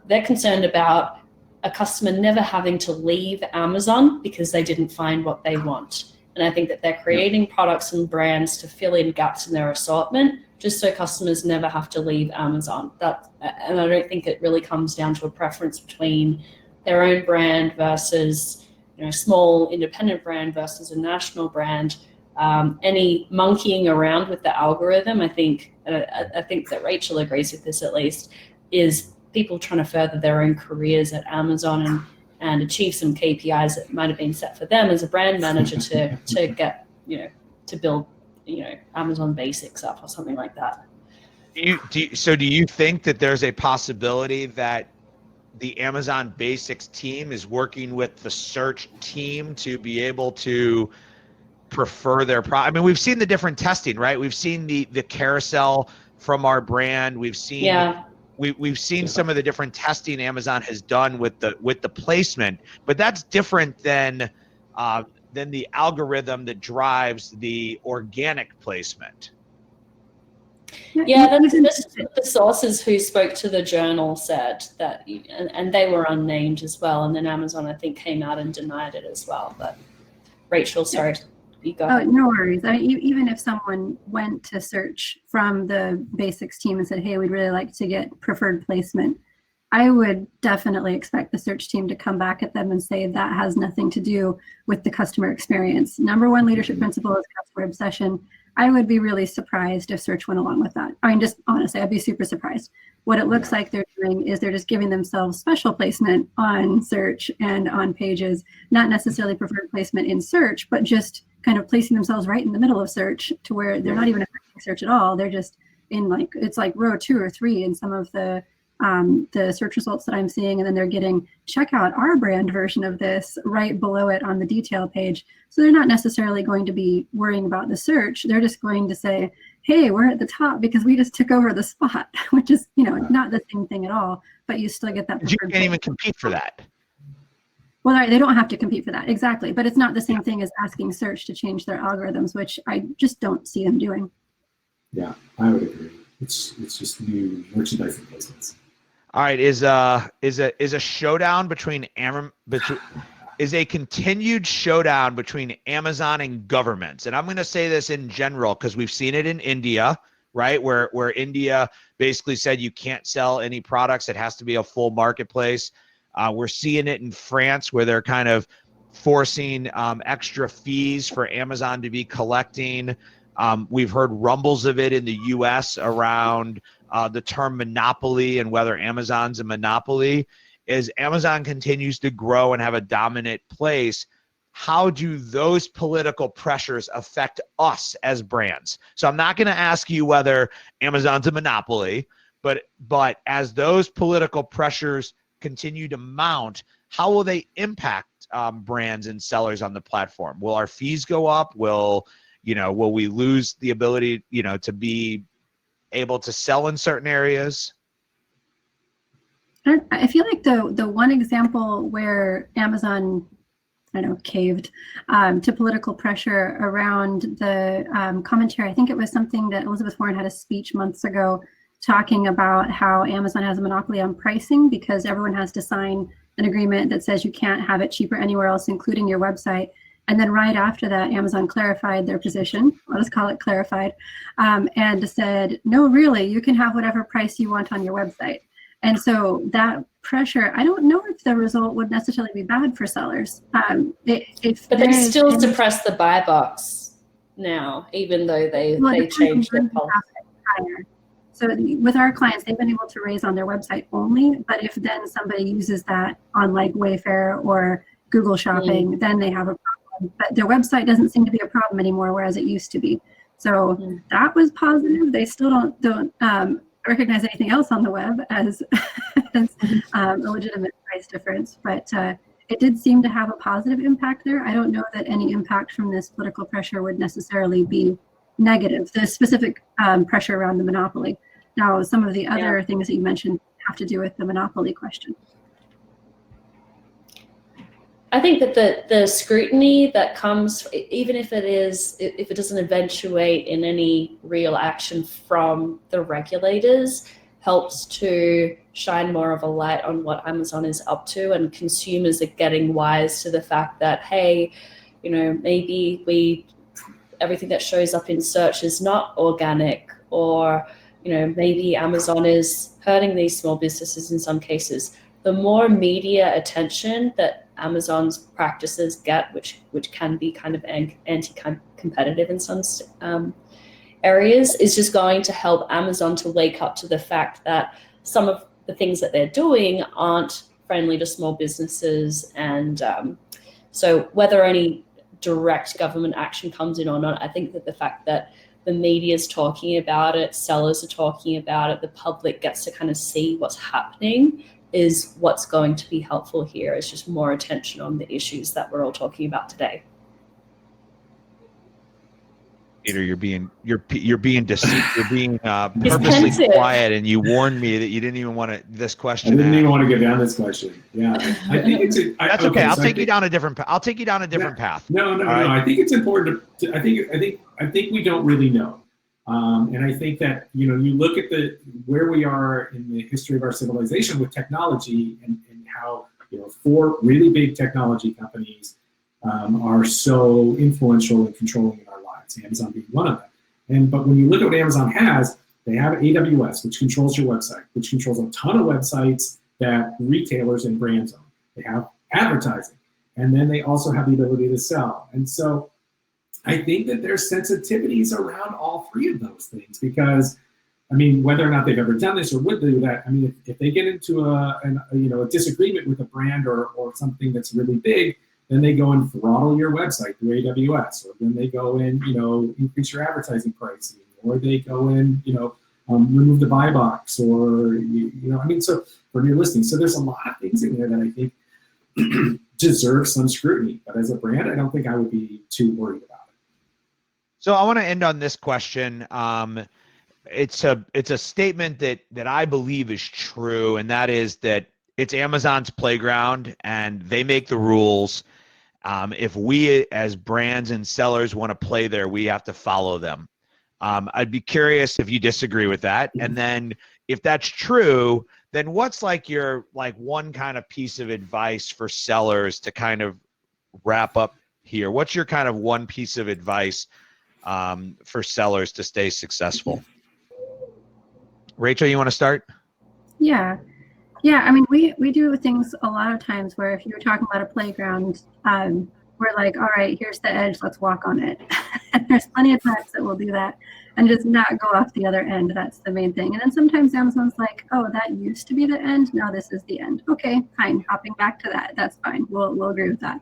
they're concerned about a customer never having to leave Amazon because they didn't find what they want. And I think that they're creating products and brands to fill in gaps in their assortment, just so customers never have to leave Amazon. And I don't think it really comes down to a preference between their own brand versus, small independent brand versus a national brand. Any monkeying around with the algorithm, I think that Rachel agrees with this at least, is people trying to further their own careers at Amazon and achieve some KPIs that might have been set for them as a brand manager to get, to build, Amazon Basics up or something like that. Do you think that there's a possibility that the Amazon Basics team is working with the search team to be able to prefer their product? I mean, we've seen the different testing, right? We've seen the carousel from our brand. We've seen we've seen some of the different testing Amazon has done with the placement, but that's different than the algorithm that drives the organic placement. Yeah, the sources who spoke to the Journal said that, and they were unnamed as well. And then Amazon, I think, came out and denied it as well. But Rachel, sorry, you go ahead. No worries. I mean, even if someone went to search from the Basics team and said, hey, we'd really like to get preferred placement, I would definitely expect the search team to come back at them and say that has nothing to do with the customer experience. Number one leadership principle is customer obsession. I would be really surprised if search went along with that. I mean, just honestly, I'd be super surprised. What it looks like they're doing is they're just giving themselves special placement on search and on pages, not necessarily preferred placement in search, but just kind of placing themselves right in the middle of search to where they're not even affecting search at all. They're just in it's like row 2 or 3 in some of the search results that I'm seeing, and then they're getting check out our brand version of this right below it on the detail page. So they're not necessarily going to be worrying about the search. They're just going to say, hey, we're at the top because we just took over the spot, which is, not the same thing at all, but you still get that. You can't even compete for that. Well, they don't have to compete for that. Exactly. But it's not the same thing as asking search to change their algorithms, which I just don't see them doing. Yeah, I would agree. It's just new merchandising placements. All right, is a showdown between is a continued showdown between Amazon and governments, and I'm going to say this in general because we've seen it in India, right, where India basically said you can't sell any products; it has to be a full marketplace. We're seeing it in France where they're kind of forcing extra fees for Amazon to be collecting. We've heard rumbles of it in the U.S. around the term monopoly and whether Amazon's a monopoly. As Amazon continues to grow and have a dominant place, how do those political pressures affect us as brands? So I'm not going to ask you whether Amazon's a monopoly, but as those political pressures continue to mount, how will they impact brands and sellers on the platform? Will our fees go up? Will we lose the ability, to be able to sell in certain areas? I feel like the one example where Amazon, caved to political pressure around the commentary, I think it was something that Elizabeth Warren had a speech months ago talking about how Amazon has a monopoly on pricing because everyone has to sign an agreement that says you can't have it cheaper anywhere else, including your website. And then right after that, Amazon clarified their position, let us call it clarified, and said, no, really, you can have whatever price you want on your website. And so that pressure, I don't know if the result would necessarily be bad for sellers. But they still suppress the buy box now, even though they changed their policy. So with our clients, they've been able to raise on their website only, but if then somebody uses that on like Wayfair or Google Shopping, then they have a problem. But their website doesn't seem to be a problem anymore, whereas it used to be. So that was positive. They still don't recognize anything else on the web as, a legitimate price difference, but it did seem to have a positive impact there. I don't know that any impact from this political pressure would necessarily be negative, the specific pressure around the monopoly. Now, some of the other things that you mentioned have to do with the monopoly question. I think that the scrutiny that comes, even if it doesn't eventuate in any real action from the regulators, helps to shine more of a light on what Amazon is up to, and consumers are getting wise to the fact that, hey, maybe everything that shows up in search is not organic, or maybe Amazon is hurting these small businesses in some cases. The more media attention that Amazon's practices get, which can be kind of anti-competitive in some areas, is just going to help Amazon to wake up to the fact that some of the things that they're doing aren't friendly to small businesses. And so whether any direct government action comes in or not, I think that the fact that the media is talking about it, sellers are talking about it, the public gets to kind of see what's happening, is what's going to be helpful here. Is just more attention on the issues that we're all talking about today. Peter, you're being deceived. You're being purposely quiet, and you warned me that you didn't even want this question. I didn't even want to go down this question. Yeah, I think it's. That's okay. I'll take you down a different path. No. I think it's important to. I think we don't really know, and I think that you look at where we are in the history of our civilization with technology, and how 4 really big technology companies are so influential and controlling in our lives, Amazon being one of them. But when you look at what Amazon has, they have AWS, which controls your website, which controls a ton of websites that retailers and brands own. They have advertising, and then they also have the ability to sell. And so I think that there's sensitivities around all 3 of those things, because whether or not they've ever done this or would do that, if they get into a disagreement with a brand or something that's really big, then they go and throttle your website through AWS, or then they go and increase your advertising pricing, or they go and remove the buy box, or so from your listing. So there's a lot of things in there that I think deserve some scrutiny. But as a brand, I don't think I would be too worried about it. So I want to end on this question. It's a statement that I believe is true, and that is that it's Amazon's playground and they make the rules. If we as brands and sellers want to play there, we have to follow them. I'd be curious if you disagree with that. And then if that's true, then what's your one kind of piece of advice for sellers to kind of wrap up here? What's your kind of one piece of advice for sellers to stay successful? Rachel, you want to start? Yeah, we do things a lot of times where if you're talking about a playground, we're like, all right, here's the edge, let's walk on it. And there's plenty of times that we'll do that and just not go off the other end. That's the main thing. And then sometimes Amazon's like, oh, that used to be the end, now this is the end. Okay, fine, hopping back to that, that's fine, we'll agree with that.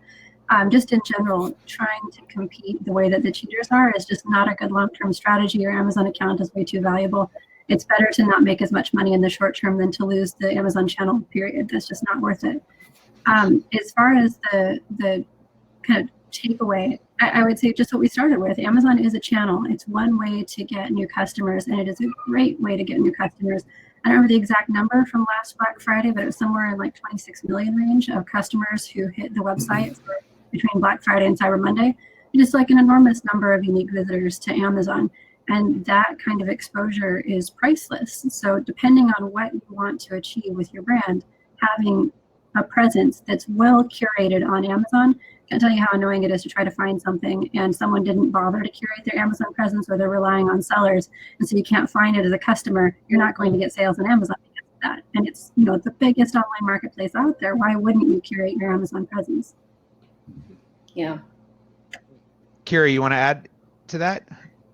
Just in general, trying to compete the way that the cheaters are is just not a good long-term strategy. Your Amazon account is way too valuable. It's better to not make as much money in the short term than to lose the Amazon channel, period. That's just not worth it. As far as the kind of takeaway, I would say just what we started with. Amazon is a channel. It's one way to get new customers, and it is a great way to get new customers. I don't remember the exact number from last Black Friday, but it was somewhere in 26 million range of customers who hit the website between Black Friday and Cyber Monday. Just an enormous number of unique visitors to Amazon. And that kind of exposure is priceless. So depending on what you want to achieve with your brand, having a presence that's well curated on Amazon, I can't tell you how annoying it is to try to find something and someone didn't bother to curate their Amazon presence, or they're relying on sellers, and so you can't find it as a customer. You're not going to get sales on Amazon because of that. And it's the biggest online marketplace out there. Why wouldn't you curate your Amazon presence? Yeah. Kira, you want to add to that?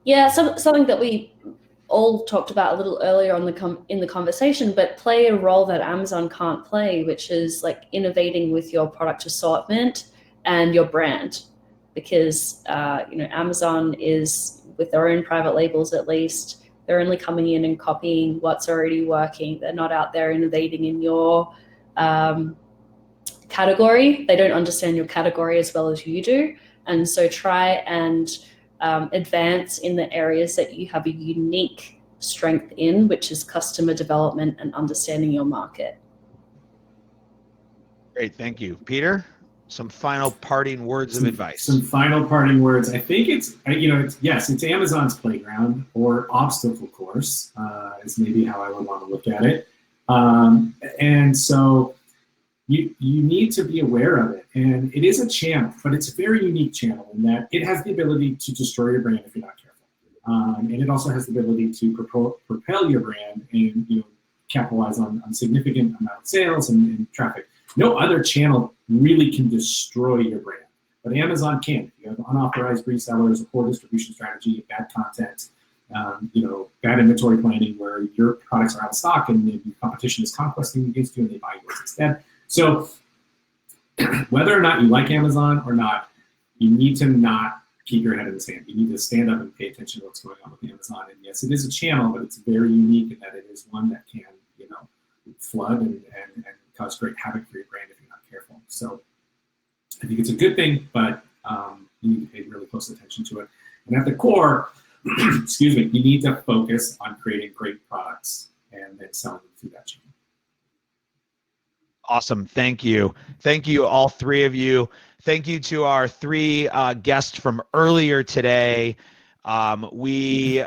Yeah, something that we all talked about a little earlier in the conversation, but play a role that Amazon can't play, which is innovating with your product assortment and your brand. because Amazon is, with their own private labels at least, they're only coming in and copying what's already working. They're not out there innovating in your category. They don't understand your category as well as you do. And so try and advance in the areas that you have a unique strength in, which is customer development and understanding your market. Great, thank you. Peter, some final parting words of advice. Some final parting words. I think it's Amazon's playground or obstacle course, is maybe how I would want to look at it. And so you need to be aware of it. And it is a channel, but it's a very unique channel in that it has the ability to destroy your brand if you're not careful. And it also has the ability to propel your brand and capitalize on significant amount of sales and traffic. No other channel really can destroy your brand, but Amazon can. You have unauthorized resellers, a poor distribution strategy, bad content, bad inventory planning where your products are out of stock and the competition is conquesting against you and they buy yours instead. So whether or not you like Amazon or not, you need to not keep your head in the sand. You need to stand up and pay attention to what's going on with Amazon. And yes, it is a channel, but it's very unique in that it is one that can, flood and cause great havoc for your brand if you're not careful. So I think it's a good thing, but you need to pay really close attention to it. And at the core, excuse me, you need to focus on creating great products and then selling them through that channel. Awesome. Thank you. Thank you, all three of you. Thank you to our three guests from earlier today. We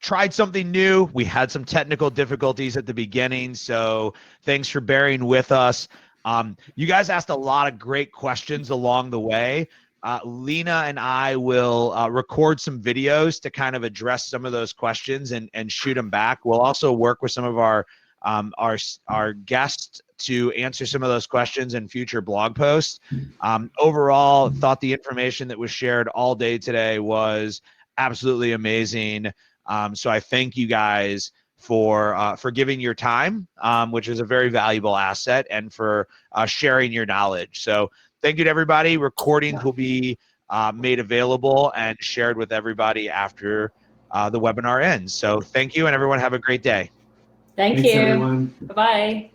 tried something new. We had some technical difficulties at the beginning, so thanks for bearing with us. You guys asked a lot of great questions along the way. Lena and I will record some videos to kind of address some of those questions and shoot them back. We'll also work with some of our guests to answer some of those questions in future blog posts. Overall, thought the information that was shared all day today was absolutely amazing. So I thank you guys for giving your time, which is a very valuable asset, and for sharing your knowledge. So thank you to everybody. Recordings will be made available and shared with everybody after the webinar ends. So thank you, and everyone have a great day. Thanks, everyone. Bye-bye.